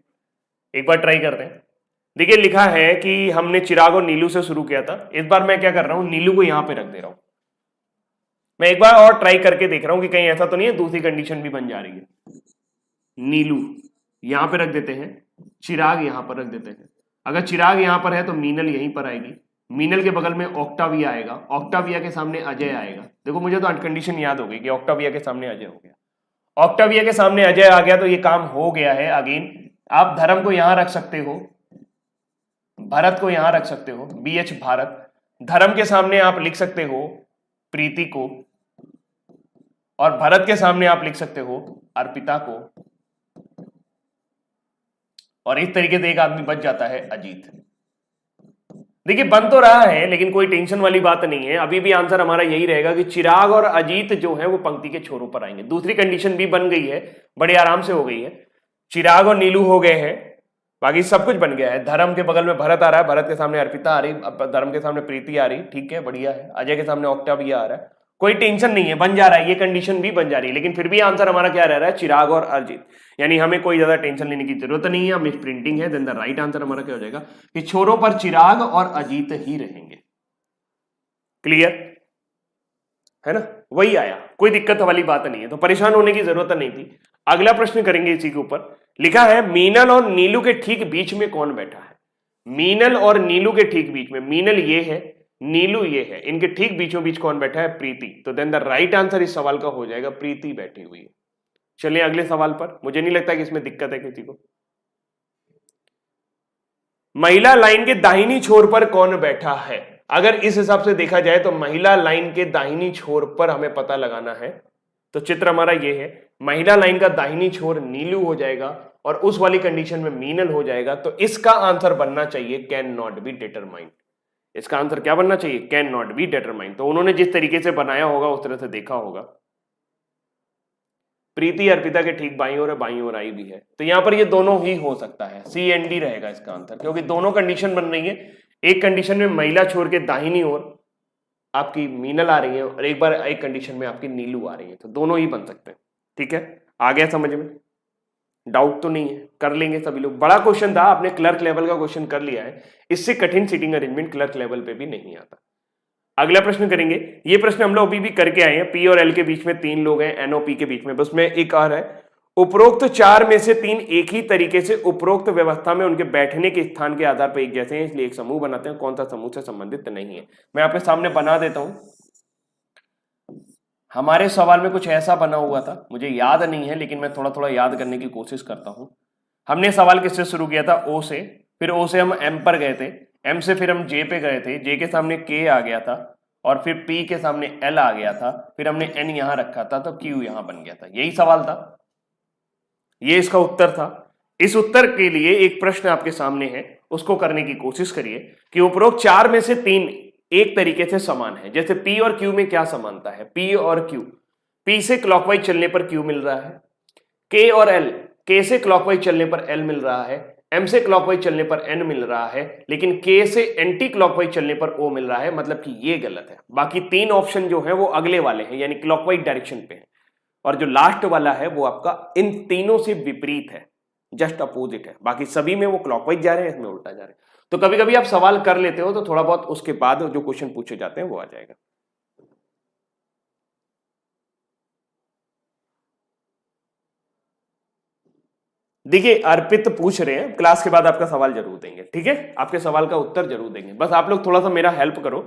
एक बार ट्राई करते हैं। देखिए लिखा है कि हमने चिराग और नीलू से शुरू किया था। इस बार मैं क्या कर रहा हूं? नीलू को यहां पे रख दे रहा हूं। मैं एक बार और ट्राई करके देख रहा हूं कि कहीं ऐसा तो नहीं है दूसरी कंडीशन भी बन जा रही है। नीलू यहां पे रख देते हैं, चिराग यहां पर रख देते हैं। अगर चिराग यहां पर है तो मीनल यहीं पर आएगी, मीनल के बगल में ऑक्टाविया आएगा, ऑक्टाविया के सामने अजय आएगा। देखो मुझे तो कंडीशन याद हो गई कि ऑक्टाविया के सामने अजय हो गया। ऑक्टाविया के सामने अजय आ गया तो ये काम हो गया है। अगेन आप धर्म को यहां रख सकते हो, भरत को यहां रख सकते हो, BH भारत। धर्म के सामने आप लिख सकते हो प्रीति को, और भरत के सामने आप लिख सकते हो अर्पिता को, और इस तरीके से एक आदमी बच जाता है अजीत। देखिए बन तो रहा है, लेकिन कोई टेंशन वाली बात नहीं है। अभी भी आंसर हमारा यही रहेगा कि चिराग और अजीत जो है वो पंक्ति के छोरों पर आएंगे। दूसरी कंडीशन भी बन गई है, बड़े आराम से हो गई है। चिराग और नीलू हो गए हैं, बाकी सब कुछ बन गया है। धर्म के बगल में भरत आ रहा है, भरत के सामने अर्पिता आ रही, धर्म के सामने प्रीति आ रही, ठीक है बढ़िया है। अजय के सामने ऑक्टाविया आ रहा है, कोई टेंशन नहीं है, बन जा रहा है। ये कंडीशन भी बन जा रही है, लेकिन फिर भी आंसर हमारा क्या रह रहा है? चिराग और अजीत। यानी हमें कोई ज्यादा टेंशन लेने की जरूरत नहीं है। मिस प्रिंटिंग है। देन द राइट आंसर हमारा क्या हो जाएगा कि छोरों पर चिराग और अजीत ही रहेंगे। क्लियर है ना? वही आया, कोई दिक्कत वाली बात नहीं है, तो परेशान होने की जरूरत नहीं थी। अगला प्रश्न करेंगे इसी के ऊपर। लिखा है मीनल और नीलू के ठीक बीच में कौन बैठा है? मीनल और नीलू के ठीक बीच में, मीनल ये है, नीलू ये है, इनके ठीक बीचों बीच कौन बैठा है? प्रीति। तो देन द राइट आंसर इस सवाल का हो जाएगा प्रीति बैठी हुई है। चलिए अगले सवाल पर। मुझे नहीं लगता कि इसमें दिक्कत है किसी को। महिला लाइन के दाहिनी छोर पर कौन बैठा है? अगर इस हिसाब से देखा जाए तो महिला लाइन के दाहिनी छोर पर हमें पता लगाना है, तो चित्र हमारा ये है। महिला लाइन का दाहिनी छोर नीलू हो जाएगा और उस वाली कंडीशन में मीनल हो जाएगा, तो इसका आंसर बनना चाहिए कैन नॉट बी डिटरमाइंड। इसका आंसर क्या बनना चाहिए? Can not be determined. तो उन्होंने जिस तरीके से बनाया होगा उस तरह से देखा होगा। प्रीति अर्पिता के ठीक बाईं ओर है, बाईं ओर आई भी है, तो यहां पर ये दोनों ही हो सकता है। सी एंड डी रहेगा इसका आंसर, क्योंकि दोनों कंडीशन बन रही है। एक कंडीशन में महिला छोर के दाहिनी ओर आपकी मीनल आ रही है और एक बार एक कंडीशन में आपकी नीलू आ रही है, तो दोनों ही बन सकते हैं। ठीक है, आ गया समझ में? डाउट तो नहीं है? कर लेंगे सभी लोग। बड़ा क्वेश्चन था, आपने क्लर्क लेवल का क्वेश्चन कर लिया है, इससे कठिन सीटिंग अरेंजमेंट क्लर्क लेवल पे भी नहीं आता। अगला प्रश्न करेंगे। ये प्रश्न हम लोग अभी भी करके आए हैं। पी और एल के बीच में 3 लोग हैं, एन और पी के बीच में, बस में एक और है। उपरोक्त 4 में से 3 एक ही तरीके से उपरोक्त व्यवस्था में उनके बैठने के स्थान के आधार पर एक जैसे हैं, इसलिए एक समूह बनाते हैं। कौन सा समूह से संबंधित नहीं है? मैं आपके सामने बना देता हूं। हमारे सवाल में कुछ ऐसा बना हुआ था, मुझे याद नहीं है, लेकिन मैं थोड़ा थोड़ा याद करने की कोशिश करता हूं। हमने सवाल किससे शुरू किया था? ओ से, फिर ओ से हम एम पर गए थे, एम से फिर हम जे पे गए थे, जे के सामने के आ गया था, और फिर पी के सामने एल आ गया था, फिर हमने एन यहां रखा था, तो क्यू यहां बन गया था। यही सवाल था, ये इसका उत्तर था। इस उत्तर के लिए एक प्रश्न आपके सामने है, उसको करने की कोशिश करिए कि उपरोक्त 4 में से 3 एक तरीके से समान है। जैसे पी और क्यू में क्या समानता है? पी और क्यू, पी से क्लॉकवाइज चलने पर क्यू मिल रहा है, के और एल, के से क्लॉकवाइज चलने पर एल मिल रहा है, एम से क्लॉकवाइज चलने पर एन मिल रहा है, लेकिन के से एंटी क्लॉकवाइज चलने पर ओ मिल रहा है, मतलब कि ये गलत है। बाकी 3 ऑप्शन जो है वो अगले वाले हैं, यानी क्लॉकवाइज डायरेक्शन पे है, और जो लास्ट वाला है वो आपका इन तीनों से विपरीत है, जस्ट अपोजिट है। बाकी सभी में वो क्लॉकवाइज जा रहे हैं, इसमें उल्टा जा रहे हैं। तो कभी कभी आप सवाल कर लेते हो तो थोड़ा बहुत उसके बाद जो क्वेश्चन पूछे जाते हैं वो आ जाएगा। देखिए, अर्पित पूछ रहे हैं, क्लास के बाद आपका सवाल जरूर देंगे, ठीक है? आपके सवाल का उत्तर जरूर देंगे। बस आप लोग थोड़ा सा मेरा हेल्प करो।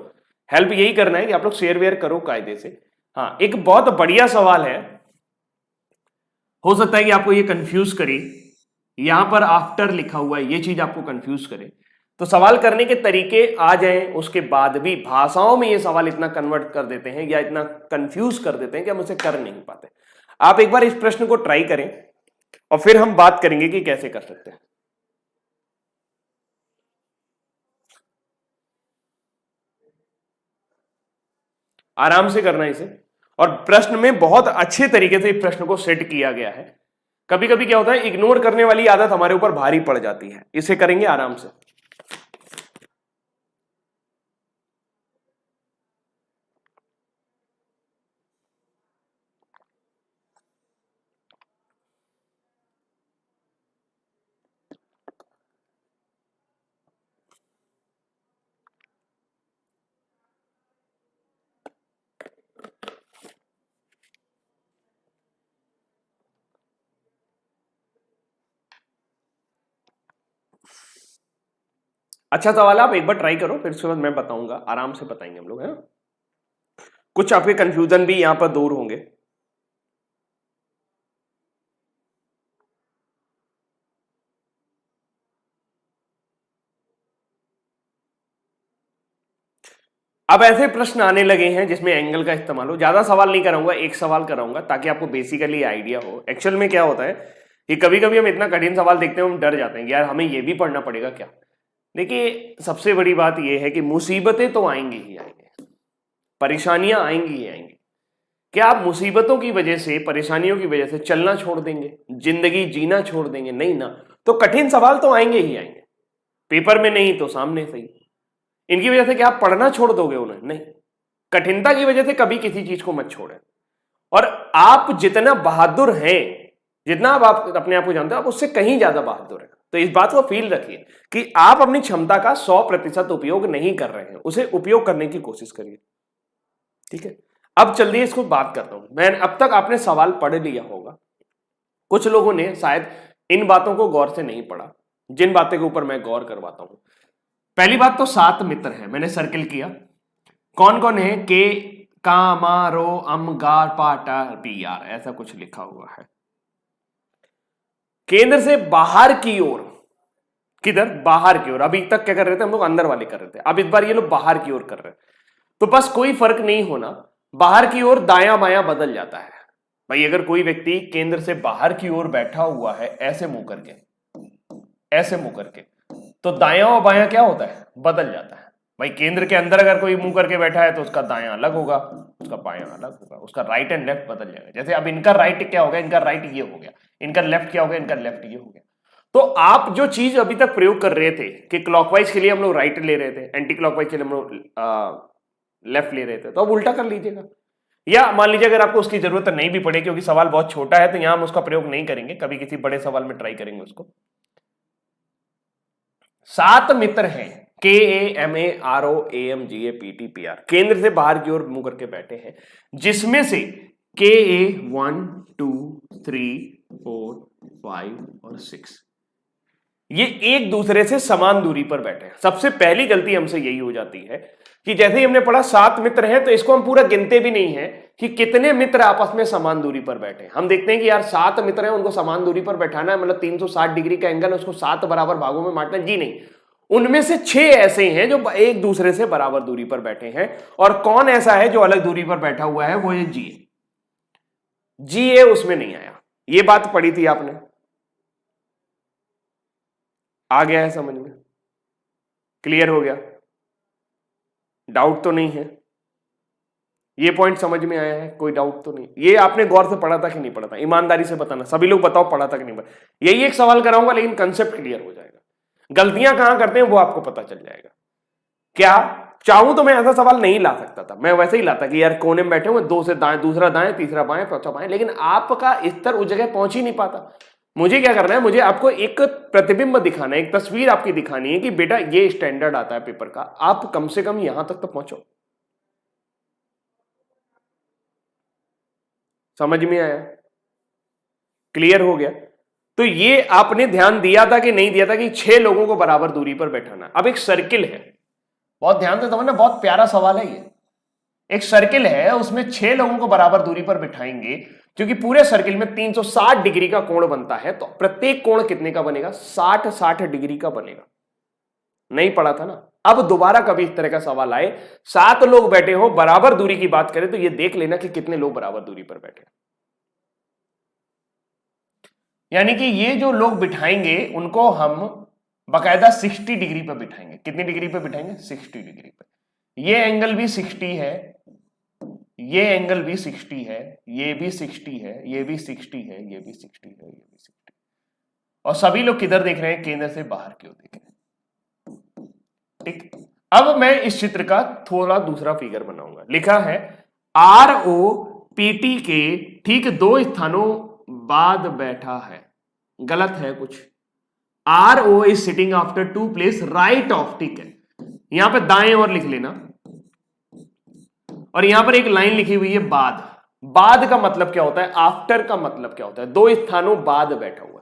हेल्प यही करना है कि आप लोग शेयर वेयर करो कायदे से। हाँ, एक बहुत बढ़िया सवाल है, हो सकता है कि आपको ये कंफ्यूज करे। यहां पर आफ्टर लिखा हुआ है, ये चीज आपको कंफ्यूज करे, तो सवाल करने के तरीके आ जाए, उसके बाद भी भाषाओं में ये सवाल इतना कन्वर्ट कर देते हैं या इतना कंफ्यूज कर देते हैं कि हम उसे कर नहीं पाते। आप एक बार इस प्रश्न को ट्राई करें और फिर हम बात करेंगे कि कैसे कर सकते हैं। आराम से करना इसे, और प्रश्न में बहुत अच्छे तरीके से इस प्रश्न को सेट किया गया है। कभी कभी क्या होता है, इग्नोर करने वाली आदत हमारे ऊपर भारी पड़ जाती है। इसे करेंगे आराम से। अच्छा सवाल है, आप एक बार ट्राई करो, फिर उसके बाद मैं बताऊंगा, आराम से बताएंगे हम लोग, है ना? कुछ आपके कंफ्यूजन भी यहां पर दूर होंगे। अब ऐसे प्रश्न आने लगे हैं जिसमें एंगल का इस्तेमाल हो। ज्यादा सवाल नहीं कराऊंगा, एक सवाल कराऊंगा ताकि आपको बेसिकली आइडिया हो। एक्चुअल में क्या होता है कि कभी कभी हम इतना कठिन सवाल देखते हैं, हम डर जाते हैं कि यार हमें ये भी पढ़ना पड़ेगा क्या। देखिए, सबसे बड़ी बात यह है कि मुसीबतें तो आएंगी ही आएंगी, परेशानियां आएंगी ही आएंगी। क्या आप मुसीबतों की वजह से, परेशानियों की वजह से चलना छोड़ देंगे, जिंदगी जीना छोड़ देंगे? नहीं ना। तो कठिन सवाल तो आएंगे ही आएंगे, पेपर में नहीं तो सामने सही। इनकी वजह से क्या आप पढ़ना छोड़ दोगे उन्हें? नहीं। कठिनता की वजह से कभी किसी चीज को मत छोड़ें। और आप जितना बहादुर हैं, जितना आप अपने आप को जानते हो, आप उससे कहीं ज्यादा बहादुर हैं। तो इस बात को फील रखिए कि आप अपनी क्षमता का 100% उपयोग नहीं कर रहे हैं, उसे उपयोग करने की कोशिश करिए, ठीक है? अब चलिए इसको बात करता हूं। मैं अब तक आपने सवाल पढ़ लिया होगा, कुछ लोगों ने शायद इन बातों को गौर से नहीं पढ़ा, जिन बातों के ऊपर मैं गौर करवाता हूं। पहली बात तो 7 मित्र हैं, मैंने सर्किल किया। कौन कौन है? के, का, मा, रो, अम, गार, पा, टा, पी, आर, ऐसा कुछ लिखा हुआ है। केंद्र से बाहर की ओर, किधर, बाहर की ओर। अभी तक क्या कर रहे थे हम लोग, अंदर वाले कर रहे थे, अब इस बार ये लोग बाहर की ओर कर रहे हैं। तो बस कोई फर्क नहीं होना, बाहर की ओर दायां बायां बदल जाता है। भाई अगर कोई व्यक्ति केंद्र से बाहर की ओर बैठा हुआ है ऐसे मुंह करके, ऐसे मुंह करके, तो दायां और बायां क्या होता है, बदल जाता है। भाई केंद्र के अंदर अगर कोई मुंह करके बैठा है तो उसका दायां अलग होगा, उसका बायां अलग होगा, उसका राइट एंड लेफ्ट बदल जाएगा। जैसे अब इनका राइट क्या हो गया, इनका राइट ये हो गया, इनका लेफ्ट क्या हो गया, इनका लेफ्ट ये हो गया। तो आप जो चीज अभी तक प्रयोग कर रहे थे कि क्लॉकवाइज के लिए हम लोग राइट ले रहे थे, एंटी क्लॉकवाइज के लिए हम लोग लेफ्ट ले रहे थे, तो अब उल्टा कर लीजिएगा। या मान लीजिए अगर आपको उसकी जरूरत नहीं भी पड़े क्योंकि सवाल बहुत छोटा है, तो यहां हम उसका प्रयोग नहीं करेंगे, कभी किसी बड़े सवाल में ट्राई करेंगे उसको। 7 मित्र हैं, KAMAROAMGAPTPR, केंद्र से बाहर की ओर मुंह करके बैठे हैं, जिसमें से KA 1 2 3 4 5 और 6 ये एक दूसरे से समान दूरी पर बैठे हैं। सबसे पहली गलती हमसे यही हो जाती है कि जैसे ही हमने पढ़ा 7 मित्र हैं, तो इसको हम पूरा गिनते भी नहीं है कि कितने मित्र आपस में समान दूरी पर बैठे हैं। हम देखते हैं कि यार 7 मित्र हैं, उनको समान दूरी पर बैठाना है, मतलब 360 डिग्री का एंगल, उसको 7 बराबर भागों में बांटना। जी नहीं, उनमें से 6 ऐसे हैं जो एक दूसरे से बराबर दूरी पर बैठे हैं। और कौन ऐसा है जो अलग दूरी पर बैठा हुआ है, वो ये GA उसमें नहीं आया। ये बात पढ़ी थी आपने, आ गया है समझ में, क्लियर हो गया, डाउट तो नहीं है, ये पॉइंट समझ में आया है, कोई डाउट तो नहीं। ये आपने गौर से पढ़ा था कि नहीं पढ़ा था, ईमानदारी से बताना, सभी लोग बताओ पढ़ा था कि नहीं पढ़ा। यही एक सवाल कराऊंगा लेकिन कंसेप्ट क्लियर हो जाएगा, गलतियां कहां करते हैं वो आपको पता चल जाएगा। क्या चाहूं तो मैं ऐसा सवाल नहीं ला सकता था, मैं वैसे ही लाता कि यार कोने में बैठे हुए, 2 से दाएं, दूसरा दाएं, तीसरा बाएं, चौथा बाएं, लेकिन आपका स्तर उस जगह पहुंच ही नहीं पाता। मुझे क्या करना है, मुझे आपको एक प्रतिबिंब दिखाना है, एक तस्वीर आपकी दिखानी है कि बेटा ये स्टैंडर्ड आता है पेपर का, आप कम से कम यहां तक तो पहुंचो। समझ में आया, क्लियर हो गया। तो ये आपने ध्यान दिया था कि नहीं दिया था कि 6 लोगों को बराबर दूरी पर बैठाना। अब एक सर्किल है, बहुत ध्यान से समझना, बहुत प्यारा सवाल है ये। एक सर्किल है, उसमें 6 लोगों को बराबर दूरी पर बिठाएंगे, क्योंकि पूरे सर्किल में 360 डिग्री का कोण बनता है, तो प्रत्येक कोण कितने का बनेगा, 60 डिग्री का बनेगा। नहीं पढ़ा था ना। अब दोबारा कभी इस तरह का सवाल आए, 7 लोग बैठे हो, बराबर दूरी की बात करें, तो ये देख लेना कि कितने लोग बराबर दूरी पर बैठे। यानी कि ये जो लोग बिठाएंगे उनको हम बाकायदा 60 डिग्री पर बिठाएंगे। कितनी डिग्री पर बिठाएंगे, 60 डिग्री पर। ये एंगल भी 60 है, ये एंगल भी 60 है, ये भी 60 है, ये भी 60 है, ये भी 60 है, ये भी 60। और सभी लोग किधर देख रहे हैं, केंद्र से बाहर की ओर देख रहे हैं। ठीक, अब मैं इस चित्र का थोड़ा दूसरा फिगर बनाऊंगा। लिखा है ROPT के ठीक 2 स्थानों बाद बैठा है, गलत है कुछ। RO is sitting after 2 place right of, ठीक है, यहां पे दाएं और लिख लेना, और यहां पर एक लाइन लिखी हुई है बाद। बाद का मतलब क्या होता है, आफ्टर का मतलब क्या होता है, 2 स्थानों बाद बैठा हुआ।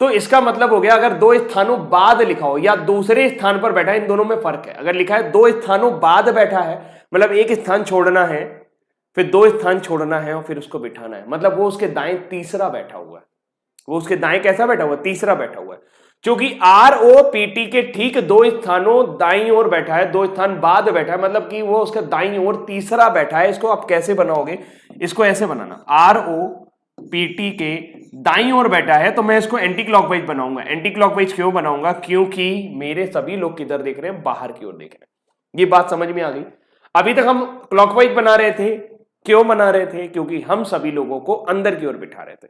तो इसका मतलब हो गया, अगर 2 स्थानों बाद लिखा हो या दूसरे स्थान पर बैठा है, इन दोनों में फर्क है। अगर लिखा है 2 स्थानों बाद बैठा है, मतलब एक स्थान छोड़ना है, फिर 2 स्थान छोड़ना है और फिर उसको बिठाना है, मतलब वो उसके दाएं तीसरा बैठा हुआ है। वो उसके दाएं कैसा बैठा हुआ है, तीसरा बैठा हुआ है। क्योंकि ROPT के ठीक 2 स्थानों दाईं ओर बैठा है, 2 स्थान बाद बैठा है, मतलब कि वो उसके दाईं ओर तीसरा बैठा है। इसको आप कैसे बनाओगे, इसको ऐसे बनाना, ROPT के दाईं ओर बैठा है, तो मैं इसको एंटी क्लॉकवाइज बनाऊंगा। एंटी क्लॉकवाइज क्यों बनाऊंगा, क्योंकि मेरे सभी लोग किधर देख रहे हैं, बाहर की ओर देख रहे हैं। ये बात समझ में आ गई। अभी तक हम क्लॉकवाइज बना रहे थे, क्यों बना रहे थे, क्योंकि हम सभी लोगों को अंदर की ओर बिठा रहे थे।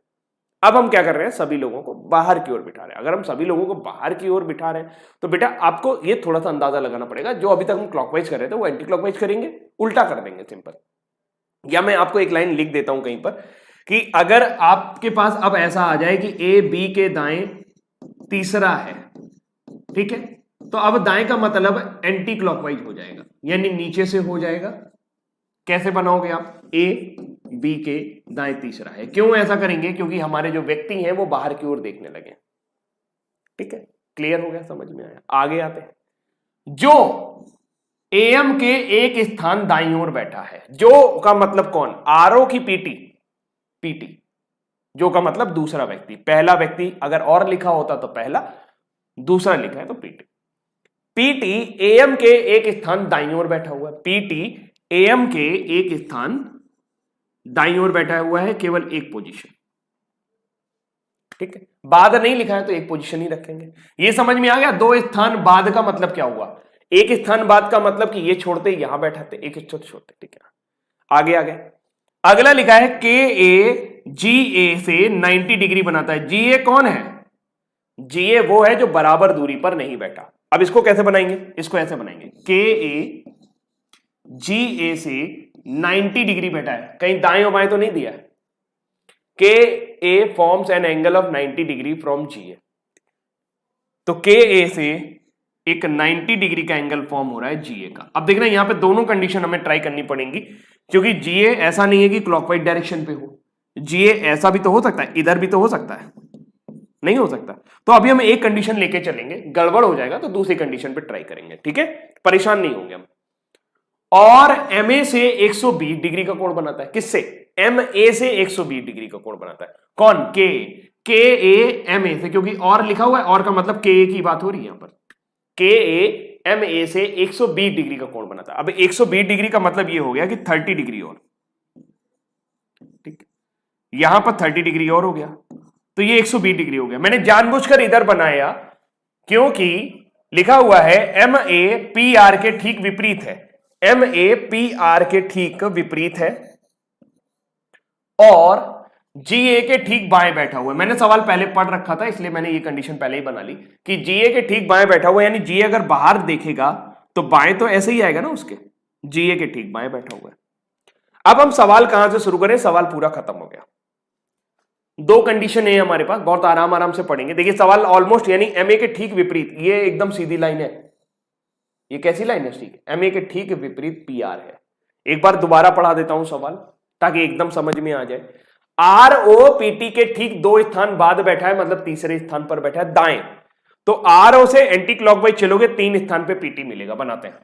अब हम क्या कर रहे हैं, सभी लोगों को बाहर की ओर बिठा रहे हैं। अगर हम सभी लोगों को बाहर की ओर बिठा रहे हैं, तो बेटा आपको ये थोड़ा सा अंदाजा लगाना पड़ेगा, जो अभी तक हम क्लॉकवाइज कर रहे थे वो एंटी क्लॉकवाइज करेंगे, उल्टा कर देंगे सिंपल। या मैं आपको एक लाइन लिख देता हूं कहीं पर कि अगर आपके पास अब ऐसा आ जाए कि A B के दाएं तीसरा है, ठीक है, तो अब दाएं का मतलब एंटी क्लॉकवाइज हो जाएगा, यानी नीचे से हो जाएगा। कैसे बनाओगे आप, A B के दाएं तीसरा है। क्यों ऐसा करेंगे, क्योंकि हमारे जो व्यक्ति हैं वो बाहर की ओर देखने लगे। ठीक है, क्लियर हो गया, समझ में आया। आगे आते हैं, जो AM के एक स्थान दाईं ओर बैठा है, जो का मतलब कौन, RO की PT जो का मतलब दूसरा व्यक्ति, पहला व्यक्ति अगर और लिखा होता तो पहला, दूसरा लिखा है तो पीटी। पीटी एएम के एक स्थान दाईं ओर बैठा हुआ है, पीटी एएम के एक स्थान दाईं ओर बैठा हुआ है, केवल एक पोजीशन, ठीक है। बाद नहीं लिखा है तो एक पोजीशन ही रखेंगे। ये समझ में आ गया। दो स्थान बाद का मतलब क्या हुआ, एक स्थान बाद का मतलब कि ये छोड़ते यहां बैठाते, एक छोड़ते, ठीक है। आगे आगे अगला लिखा है के ए जी ए से 90 डिग्री बनाता है। जी ए कौन है, जी ए वो है जो बराबर दूरी पर नहीं बैठा। अब इसको कैसे बनाएंगे, इसको ऐसे बनाएंगे, के ए जी ए से 90 डिग्री बैठा है, कहीं दाएं और बाएं तो नहीं दिया है। K A forms an angle of 90 degree from G A, तो के ए से एक 90 डिग्री का एंगल फॉर्म हो रहा है जीए का। अब देखना यहां पे दोनों कंडीशन हमें ट्राई करनी पड़ेंगी, क्योंकि जीए ऐसा नहीं है कि क्लॉकवाइज डायरेक्शन पे हो, जीए ऐसा भी तो हो सकता है, इधर भी तो हो सकता है, नहीं हो सकता। तो अभी हम एक कंडीशन लेके चलेंगे, गड़बड़ हो जाएगा तो दूसरी कंडीशन पे ट्राई करेंगे, ठीक है, परेशान नहीं होंगे हम। और एमए से 120 डिग्री का कोण बनाता है, किससे, एमए से 120 डिग्री का कोण बनाता है, कौन, के ए एम ए से, क्योंकि और लिखा हुआ है, और का मतलब के ए की बात हो रही है यहां पर। के ए एम ए से 120 डिग्री का कोण बनाता है। अब 120 डिग्री का मतलब ये हो गया कि 30 डिग्री और, ठीक, यहां पर 30 डिग्री और हो गया, तो ये 120 डिग्री हो गया। मैंने जानबूझकर इधर बनाया क्योंकि लिखा हुआ है एम ए पी आर के ठीक विपरीत है, एम ए पी आर के ठीक विपरीत है और जीए के ठीक बाएं बैठा हुआ है। मैंने सवाल पहले पढ़ रखा था, इसलिए मैंने ये कंडीशन पहले ही बना ली कि जीए के ठीक बाएं बैठा हुआ है, यानी जीए अगर बाहर देखेगा तो बाएं तो ऐसे ही आएगा ना उसके, जीए के ठीक बाएं बैठा हुआ है। अब हम सवाल कहां से शुरू करें, सवाल पूरा खत्म हो गया। दो कंडीशन है हमारे पास, बहुत आराम आराम से पढ़ेंगे। देखिए सवाल ऑलमोस्ट, यानी एमए के ठीक विपरीत, ये एकदम सीधी लाइन है। ये कैसी लाइन है, ठीक है, एमए के ठीक विपरीत पी आर है। एक बार दोबारा पढ़ा देता हूं सवाल ताकि एकदम समझ में आ जाए। आर ओ पीटी के ठीक दो स्थान बाद बैठा है, मतलब तीसरे स्थान पर बैठा है दाएं, तो आर ओ से एंटी क्लॉकवाइज चलोगे, 3 स्थान पे पीटी मिलेगा। बनाते हैं,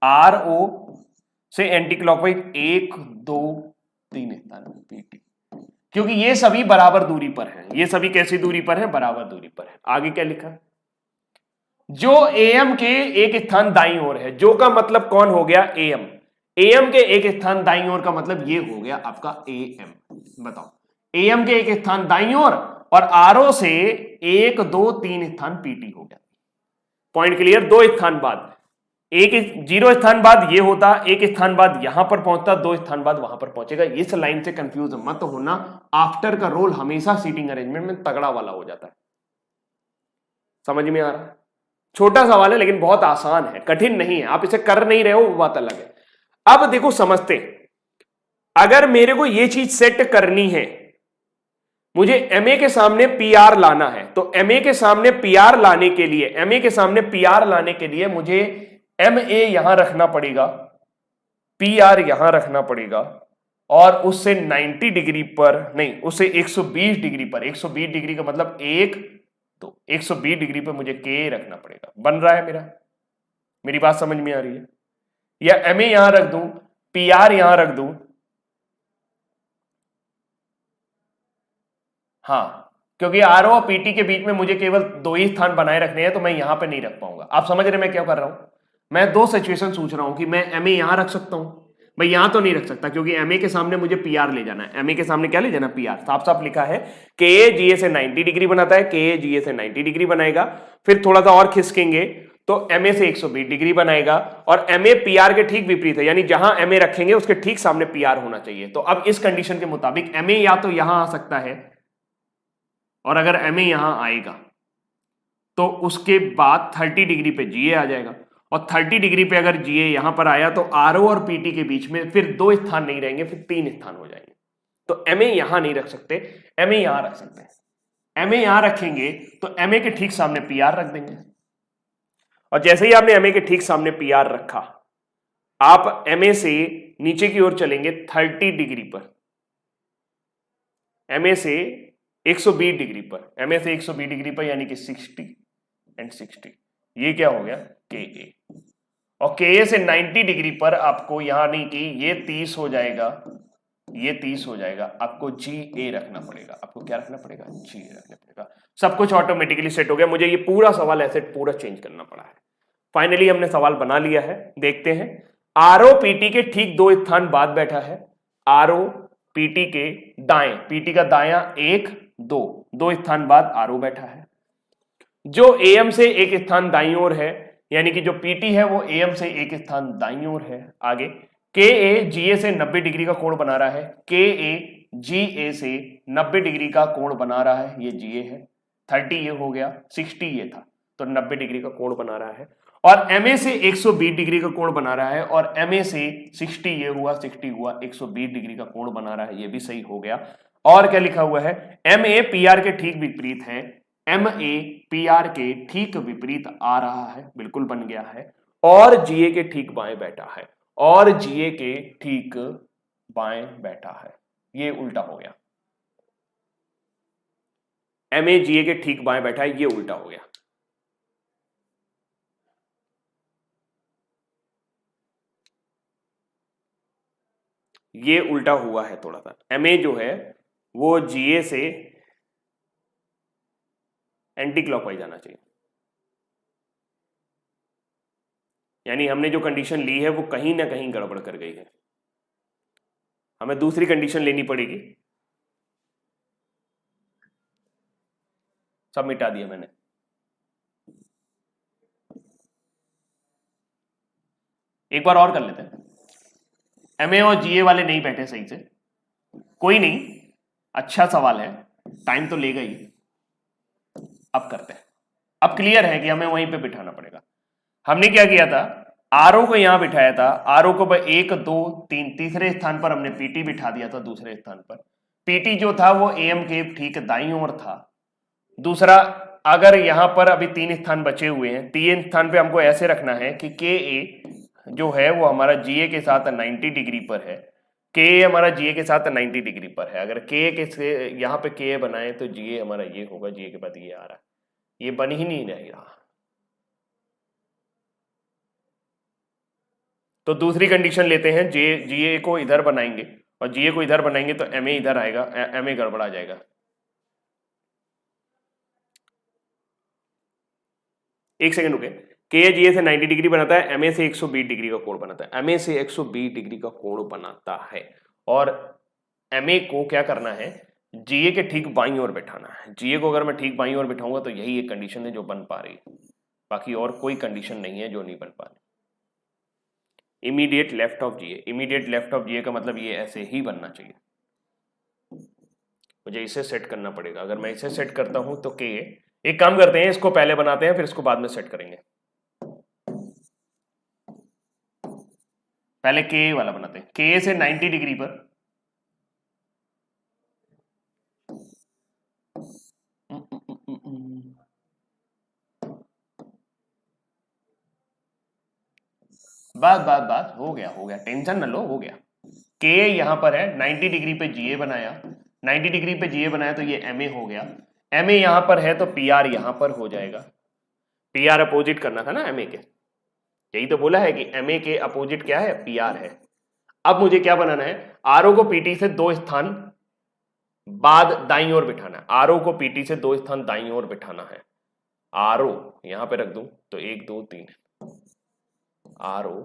आर ओ से एंटी क्लॉकवाइज 1 2 3 स्थान पे पीटी, क्योंकि ये सभी बराबर दूरी पर हैं। ये सभी कैसी दूरी पर हैं, बराबर दूरी पर है। आगे क्या लिखा, जो एएम के एक स्थान दाईं ओर है, जो का मतलब कौन हो गया, एएम, एएम के एक स्थान दाईं ओर का मतलब ये हो गया आपका एएम। बताओ, एएम के एक स्थान दाईं ओर और आरओ से 1 2 3 स्थान पीटी हो गया। Point clear. दो स्थान बाद, एक 0 स्थान बाद ये होता, एक स्थान बाद यहां पर पहुंचता, 2 स्थान बाद वहां पर पहुंचेगा। इस लाइन से कंफ्यूज मत होना, आफ्टर का रोल हमेशा सीटिंग अरेंजमेंट में तगड़ा वाला हो जाता है। समझ में आ रहा है, छोटा सवाल है लेकिन बहुत आसान है, कठिन नहीं है। आप इसे कर नहीं रहे हो वो बात अलग है। अब देखो समझते, अगर मेरे को यह चीज सेट करनी है, मुझे एमए के सामने पीआर लाना है, तो एमए के सामने पीआर लाने के लिए, एमए के सामने पीआर लाने के लिए मुझे एमए यहां रखना पड़ेगा, पीआर यहां रखना पड़ेगा, और उससे 90 डिग्री पर नहीं, उससे 120 डिग्री पर, 120 डिग्री का मतलब 1 2 120 डिग्री पर मुझे के रखना पड़ेगा। बन रहा है मेरा, मेरी बात समझ में आ रही है? या एमए यहां रख दूं, पीआर यहां रख दूं, हाँ, क्योंकि आरओ और पीटी के बीच में मुझे केवल 2 ही स्थान बनाए रखने हैं, तो मैं यहां पे नहीं रख पाऊंगा। आप समझ रहे मैं क्या कर रहा हूं? मैं 2 सिचुएशन सोच रहा हूं कि मैं एमए यहां रख सकता हूं, मैं यहां तो नहीं रख सकता क्योंकि एमए के सामने मुझे पीआर ले जाना है। एमए के सामने क्या ले जाना, पीआर। साफ साफ लिखा है के जीए से 90 डिग्री बनाता है, के जीए से 90 डिग्री बनाएगा, फिर थोड़ा सा और खिसकेंगे तो एमए से 120 डिग्री बनाएगा, और एमए पीआर के ठीक विपरीत है, यानी जहां एमए रखेंगे उसके ठीक सामने पीआर होना चाहिए। तो अब इस कंडीशन के मुताबिक एमए या तो यहां आ सकता है, और अगर एमए यहां आएगा तो उसके बाद 30 डिग्री पे जीए आ जाएगा, और 30 डिग्री पे अगर जीए यहां पर आया तो आरओ और पीटी के बीच में फिर 2 स्थान नहीं रहेंगे, फिर 3 स्थान हो जाएंगे। तो एमए यहां नहीं रख सकते, एमए यहां रख सकते हैं। एमए यहां रखेंगे तो एमए के ठीक सामने पीआर रख देंगे, और जैसे ही आपने एमए के ठीक सामने पीआर रखा, आप एमए से नीचे की ओर चलेंगे 30 डिग्री पर, एमए से 120 डिग्री पर, एमए से 120 डिग्री पर, यानी कि 60 एंड 60, ये क्या हो गया, के ए, और के ए से 90 डिग्री पर आपको, यानी कि ये 30 हो जाएगा, ये 30 हो जाएगा, आपको GA रखना पड़ेगा। आपको क्या रखना पड़ेगा? GA रखना पड़ेगा। सब कुछ ऑटोमेटिकली सेट हो गया। मुझे ये पूरा सवाल ऐसे पूरा चेंज करना पड़ा है। फाइनली हमने सवाल बना लिया है। देखते हैं। आरओ पीटी के ठीक 2 स्थान बाद बैठा है। आरओ पीटी के दाएं, पीटी का दायां 1 2 स्थान बाद आरओ बैठा है। जो एएम से एक स्थान दाईं ओर है, यानी कि जो पीटी है वो एएम से एक स्थान दाईं ओर है। आगे के ए जीए से 90 डिग्री का कोण बना रहा है। के ए जीए से 90 डिग्री का कोण बना रहा है। ये जीए है। 30 ये हो गया, 60 ये था, तो 90 डिग्री का कोण बना रहा है। और एमए से 120 डिग्री का कोण बना रहा है। और एमए से 60 ये हुआ, 60 हुआ, 120 डिग्री का कोण बना रहा है। ये भी सही हो गया। और क्या लिखा हुआ है? एमए पीआर के ठीक विपरीत है। एमए पीआर के ठीक विपरीत आ रहा है, बिल्कुल बन गया है। और जीए के ठीक बाएं बैठा है। और जीए के ठीक बाएं बैठा है। ये उल्टा हो गया। एमए जीए के ठीक बाएं बैठा है, ये उल्टा हो गया। ये उल्टा हुआ है थोड़ा सा। एमए जो है वो जीए से एंटी क्लॉकवाइज आना चाहिए। यानी हमने जो कंडीशन ली है वो कहीं ना कहीं गड़बड़ कर गई है। हमें दूसरी कंडीशन लेनी पड़ेगी। सब मिटा दिया मैंने। एक बार और कर लेते हैं। एमए और जीए वाले नहीं बैठे सही से, कोई नहीं, अच्छा सवाल है, टाइम तो लेगा ही। अब करते हैं। अब क्लियर है कि हमें वहीं पे बिठाना पड़ेगा। हमने क्या किया था? आरओ को यहां बिठाया था। आरओ को 1 2 3 तीसरे स्थान पर हमने पीटी बिठा दिया था। दूसरे स्थान पर पीटी जो था वो एएम के ठीक दाईं ओर था। दूसरा, अगर यहां पर अभी 3 स्थान बचे हुए हैं, 3 स्थान पे हमको ऐसे रखना है कि के ए जो है वो हमारा जीए के साथ 90 डिग्री पर है। के हमारा जीए के साथ 90 डिग्री पर है। अगर के यहाँ पे के बनाए तो जीए हमारा ये होगा, जीए के बाद ये आ रहा है, ये बन ही नहीं रहा। तो दूसरी कंडीशन लेते हैं। जीए को इधर बनाएंगे और जीए को इधर बनाएंगे तो एमए इधर आएगा, एमए गड़बड़ा जाएगा। एक सेकंड रुके। के जीए से 90 डिग्री बनाता है, एमए से 120 डिग्री का कोण बनाता है। एमए से 120 डिग्री का कोण बनाता है और एमए को क्या करना है? जीए के ठीक बाईं ओर बैठाना है। जीए को अगर मैं ठीक बाईं ओर बैठाऊंगा तो यही एक कंडीशन है जो बन पा रही है। बाकी और कोई कंडीशन नहीं है जो नहीं बन पा रही। Immediate left of G A. Immediate left of G A का मतलब ये ऐसे ही बनना चाहिए। मुझे इसे सेट करना पड़ेगा। अगर मैं इसे सेट करता हूं तो के, एक काम करते हैं, इसको पहले बनाते हैं फिर इसको बाद में सेट करेंगे। पहले के वाला बनाते हैं। के से 90 डिग्री पर बस हो गया, टेंशन न लो, हो गया। के यहां पर है, 90 डिग्री पे जीए बनाया, 90 डिग्री पे जीए बनाया तो ये एमए हो गया। एमए यहां पर है तो पीआर यहां पर हो जाएगा। पीआर अपोजिट करना था ना एमए के, यही तो बोला है कि एमए के अपोजिट क्या है? पीआर है। अब मुझे क्या बनाना है? आरओ को पीटी से 2 स्थान बाद दाईं ओर बिठाना है। आरओ को पीटी से 2 स्थान दाईं ओर बिठाना है। आरओ यहां पे रख दूं तो 1 2 3, आरओ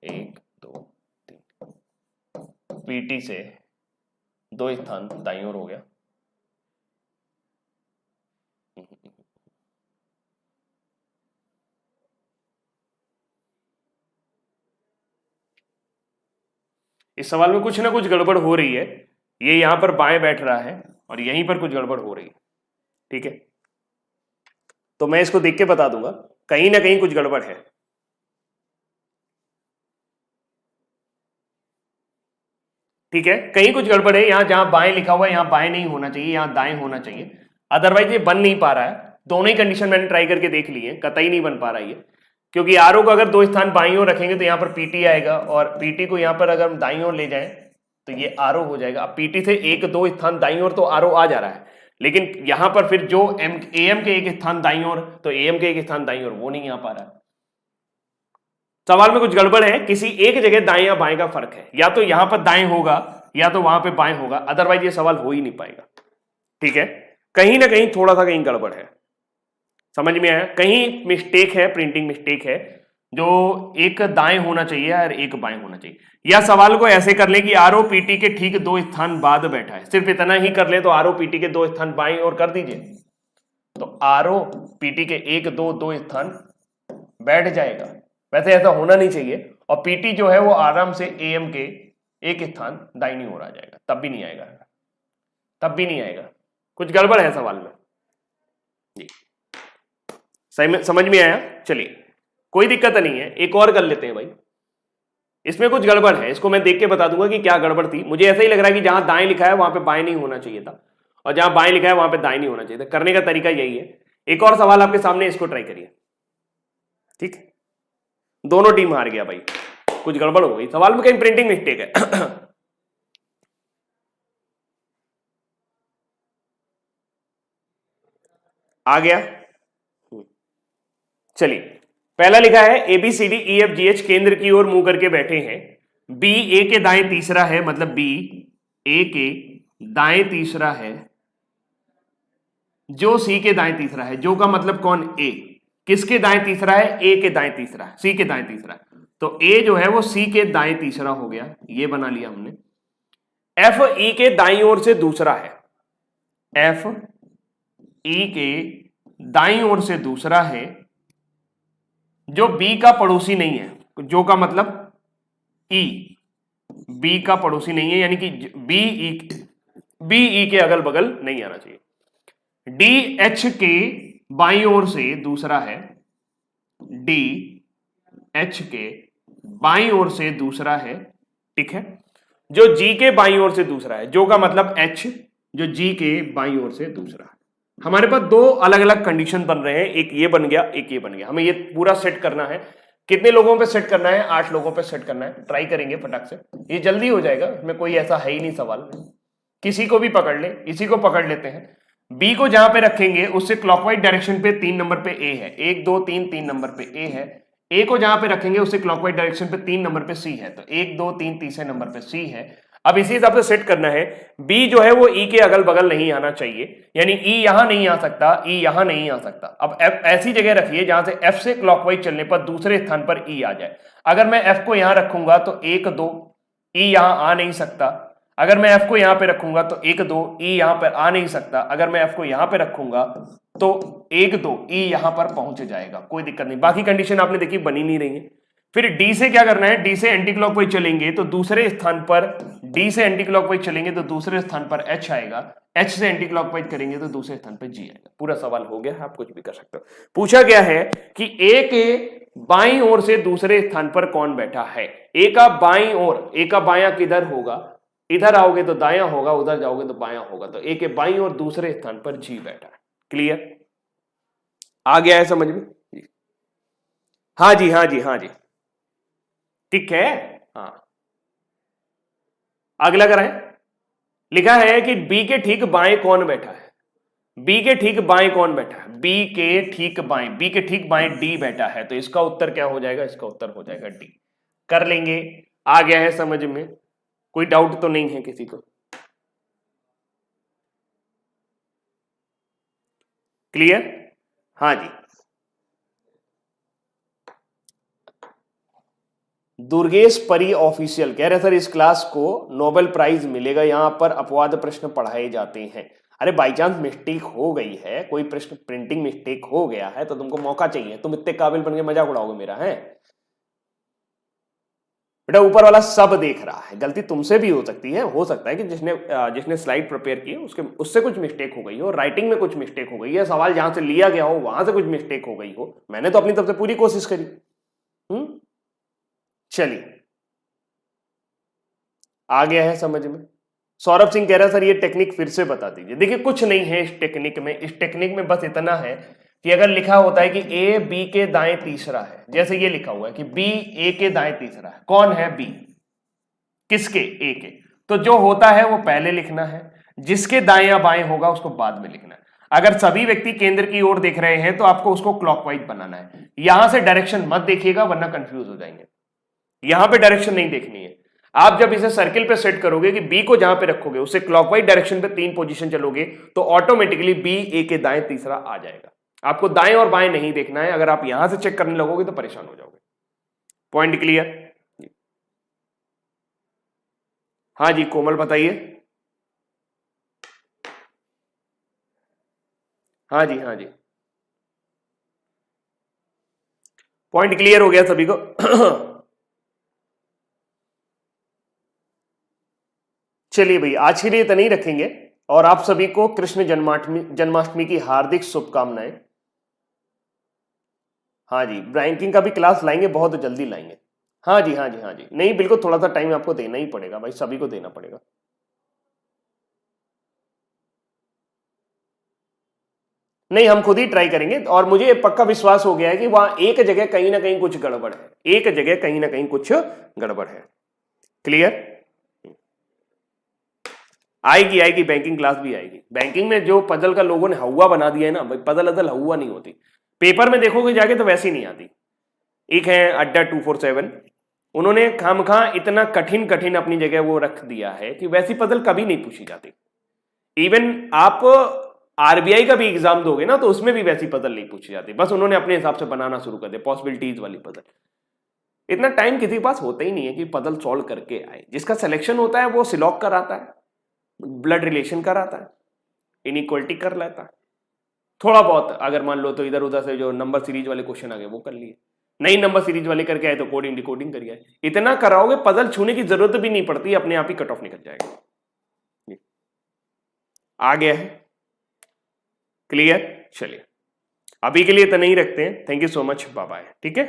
1 2 3, पीटी से 2 स्थान दाईं ओर हो गया। इस सवाल में कुछ ना कुछ गड़बड़ हो रही है। ये यहां पर बाएं बैठ रहा है और यहीं पर कुछ गड़बड़ हो रही है। ठीक है, तो मैं इसको देख के बता दूंगा, कहीं ना कहीं कुछ गड़बड़ है। ठीक है, कहीं कुछ गड़बड़ है। यहां जहां बाएं लिखा हुआ है यहां बाएं नहीं होना चाहिए, यहां दाएं होना चाहिए। अदरवाइज ये बन नहीं पा रहा है। दोनों ही कंडीशन मैंने ट्राई करके देख ली है, कतई नहीं बन पा रहा है। क्योंकि आरओ को अगर 2 स्थान बाईं ओर रखेंगे तो यहाँ पर पीटी आएगा और पीटी को यहाँ पर अगर हम दाईं ओर ले जाएं तो ये आरओ हो जाएगा। अब पीटी से 1 2 स्थान दाईं ओर तो आरओ आ जा रहा है, लेकिन यहां पर फिर जो एएम के 1 स्थान दाईं ओर, तो एएम के 1 स्थान दाईं ओर वो नहीं आ पा रहा है। सवाल में कुछ गड़बड़ है, किसी एक जगह दाएं या बाएं का फर्क है। या तो यहां पर दाएं होगा या तो वहां पे बाएं होगा, अदरवाइज ये सवाल हो ही नहीं पाएगा। ठीक है, कहीं ना कहीं थोड़ा सा कहीं गड़बड़ है, समझ में आया? कहीं मिस्टेक है, प्रिंटिंग मिस्टेक है, जो एक दाएं होना चाहिए और एक बाएं होना चाहिए। या सवाल को ऐसे कर ले कि आरओपीटी के ठीक 2 स्थान बाद बैठा है, सिर्फ इतना ही कर ले तो आरओपीटी के 2 स्थान बाएं और कर दीजिए, तो आरओपीटी के 1 2 2 स्थान बैठ जाएगा। वैसे ऐसा होना नहीं चाहिए, और पीटी जो है वो आराम से एएम के 1 स्थान दाहिनी ओर आ जाएगा, तब भी नहीं आएगा, तब भी नहीं आएगा, कुछ गड़बड़ है सवाल में जी। समझ में आया? चलिए कोई दिक्कत नहीं है, एक और कर लेते हैं भाई, इसमें कुछ गड़बड़ है, इसको मैं देख के बता दूंगा कि क्या गड़बड़ थी। मुझे ऐसा ही लग रहा है कि जहां दाएं लिखा है वहां पे बाएं नहीं होना चाहिए था, और जहां बाएं लिखा है वहां पे दाएं नहीं होना चाहिए था। करने का तरीका यही है। एक और सवाल आपके सामने, इसको ट्राई करिए। ठीक, दोनों टीम हार गया भाई, कुछ गड़बड़ हो गई सवाल में, कहीं प्रिंटिंग मिस्टेक है। आ गया? चलिए, पहला लिखा है ABCDEFGH केंद्र की ओर मुंह करके बैठे हैं, बी ए के दाएं तीसरा है, मतलब बी ए के दाएं तीसरा है, जो सी के दाएं तीसरा है। जो का मतलब कौन? ए। किसके दाएं तीसरा है? ए के दाएं तीसरा है, सी के दाएं तीसरा है, तो ए जो है वो सी के दाएं तीसरा हो गया, ये बना लिया हमने। एफ ई के दाईं ओर से दूसरा है, एफ ई के दाईं ओर से दूसरा है, जो बी का पड़ोसी नहीं है। जो का मतलब ई बी का पड़ोसी नहीं है, यानी कि बी ई के अगल बगल नहीं आना चाहिए। डी एच के बाईं ओर से दूसरा है, डी एच के बाईं ओर से दूसरा है, ठीक है, जो जी के बाईं ओर से दूसरा है। जो का मतलब एच, जो जी के बाईं ओर से दूसरा है। हमारे पास 2 अलग अलग कंडीशन बन रहे हैं, एक ये बन गया, एक ये बन गया। हमें ये पूरा सेट करना है। कितने लोगों पे सेट करना है? 8 लोगों पे सेट करना है। ट्राई करेंगे फटाक से, ये जल्दी हो जाएगा, इसमें कोई ऐसा है ही नहीं सवाल। किसी को भी पकड़ ले, इसी को पकड़ लेते हैं। बी को जहां पे रखेंगे उससे क्लॉकवाइज डायरेक्शन पे 3 नंबर पे ए है, 1 2 3 3 नंबर पे ए है। ए को जहां पे रखेंगे उससे क्लॉकवाइज डायरेक्शन पे 3 नंबर पे सी है, तो 1 2 3 तीसरे नंबर पे सी है। अब इसी हिसाब से सेट करना है। बी जो है वो ई के अगल बगल नहीं आना चाहिए, यानी ई यहां नहीं आ सकता, ई यहां नहीं आ सकता। अब एफ ऐसी जगह रखिए जहां से एफ से क्लॉकवाइज चलने पर दूसरे स्थान पर ई आ जाए। अगर मैं एफ को यहां रखूंगा तो 1 2 ई यहां आ नहीं सकता। अगर मैं एफ को यहां पे रखूंगा तो 1 2 ई यहां पर आ नहीं सकता। अगर मैं एफ को यहां पे रखूंगा तो 1 2 ई यहां पर पहुंच जाएगा, कोई दिक्कत नहीं। बाकी कंडीशन आपने देखी बनी नहीं रही है। फिर डी से क्या करना है? डी से एंटी क्लॉकवाइज चलेंगे तो दूसरे स्थान पर, डी से एंटी क्लॉकवाइज चलेंगे तो दूसरे स्थान पर एच आएगा, एच से एंटी क्लॉकवाइज करेंगे तो दूसरे स्थान पर जी आएगा। पूरा सवाल हो गया, आप कुछ भी कर सकते हो। पूछा गया है कि ए के बाईं ओर से दूसरे स्थान पर कौन बैठा है? ए का बाईं ओर, ए का बायां किधर होगा? इधर आओगे तो दायां होगा, उधर जाओगे तो बायां होगा, तो ए के बाईं ओर दूसरे स्थान पर जी बैठा है। क्लियर? आ गया है समझ में? हाँ जी, हाँ जी, हाँ जी, ठीक है। हाँ, अगला कराएं। लिखा है कि बी के ठीक बाएं कौन बैठा है? बी के ठीक बाएं कौन बैठा है? बी के ठीक बाएं, बी के ठीक बाएं डी बैठा है, तो इसका उत्तर क्या हो जाएगा? इसका उत्तर हो जाएगा डी। कर लेंगे। आ गया है समझ में? कोई डाउट तो नहीं है किसी को? क्लियर? हाँ जी। दुर्गेश परी ऑफिशियल कह रहे सर इस क्लास को नोबेल प्राइज मिलेगा, यहां पर अपवाद प्रश्न पढ़ाए जाते हैं। अरे बाई चांस मिस्टेक हो गई है, कोई प्रश्न प्रिंटिंग मिस्टेक हो गया है तो तुमको मौका चाहिए, तुम इतने काबिल बन के मजाक उड़ाओगे मेरा? है बेटा, ऊपर वाला सब देख रहा है, गलती तुमसे भी हो सकती है। हो सकता है कि जिसने स्लाइड प्रिपेयर की उससे कुछ मिस्टेक हो गई हो, राइटिंग में कुछ मिस्टेक हो गई है, सवाल जहां से लिया गया हो वहां से कुछ मिस्टेक हो गई हो। मैंने तो अपनी तरफ से पूरी कोशिश करी। चलिए, आ गया है समझ में? सौरभ सिंह कह रहा है सर ये टेक्निक फिर से बता दीजिए। देखिए कुछ नहीं है इस टेक्निक में। इस टेक्निक में बस इतना है कि अगर लिखा होता है कि ए बी के दाएं तीसरा है, जैसे ये लिखा हुआ है कि बी ए के दाएं तीसरा है, कौन है? बी। किसके? ए के। तो जो होता है वो पहले लिखना है, जिसके दाएं या बाएं होगा उसको बाद में लिखना है। अगर सभी व्यक्ति केंद्र की ओर देख रहे हैं तो आपको उसको क्लॉकवाइज बनाना है। यहां से डायरेक्शन मत देखिएगा वरना कंफ्यूज हो जाएंगे। यहां पे डायरेक्शन नहीं देखनी है। आप जब इसे सर्किल पे सेट करोगे कि बी को जहां पे रखोगे उससे क्लॉकवाइज डायरेक्शन पे 3 पोजीशन चलोगे तो ऑटोमेटिकली बी ए के दाएं तीसरा आ जाएगा। आपको दाएं और बाएं नहीं देखना है, अगर आप यहां से चेक करने लगोगे तो परेशान हो जाओगे। Point clear? हाँ जी कोमल बताइए। हाँ जी हाँ जी, पॉइंट क्लियर हो गया सभी को? चलिए भाई आज के लिए इतना ही रखेंगे और आप सभी को कृष्ण जन्माष्टमी की हार्दिक शुभकामनाएं। हाँ जी रैंकिंग का भी क्लास लाएंगे, बहुत जल्दी लाएंगे। हाँ जी हाँ जी हाँ जी, नहीं बिल्कुल, थोड़ा सा टाइम आपको देना ही पड़ेगा भाई, सभी को देना पड़ेगा। नहीं हम खुद ही ट्राई करेंगे और मुझे पक्का विश्वास हो गया है कि वहां एक जगह कहीं ना कहीं कुछ गड़बड़ है, एक जगह कहीं ना कहीं कुछ गड़बड़ है। क्लियर? आएगी आएगी, बैंकिंग क्लास भी आएगी। बैंकिंग में जो पजल का लोगों ने हवा बना दिया है ना भाई, पजल अदल हवा नहीं होती, पेपर में देखोगे जाके तो वैसी नहीं आती। एक है अड्डा 247, उन्होंने खामखा इतना कठिन कठिन अपनी जगह वो रख दिया है कि वैसी पजल कभी नहीं पूछी जाती। इवन आप आरबीआई का भी एग्जाम दोगे ना तो उसमें भी वैसी पजल नहीं पूछी जाती, बस उन्होंने अपने हिसाब से बनाना शुरू कर दिया पॉसिबिलिटीज वाली पजल। इतना टाइम किसी के पास होता ही नहीं है कि पजल सॉल्व करके आए। जिसका सिलेक्शन होता है वो सिलॉक कराता है, ब्लड रिलेशन कराता है, इनइक्वलिटी कर लेता है, थोड़ा बहुत अगर मान लो तो इधर उधर से जो नंबर सीरीज वाले क्वेश्चन आ गए वो कर लिए, नई नंबर सीरीज वाले करके आए तो कोडिंग डिकोडिंग करिए। इतना कराओगे पजल छूने की जरूरत भी नहीं पड़ती, अपने आप ही कट ऑफ निकल जाएगा। आ गया है? क्लियर? चलिए अभी के लिए तो नहीं रखते हैं, thank you so much, bye bye. ठीक है।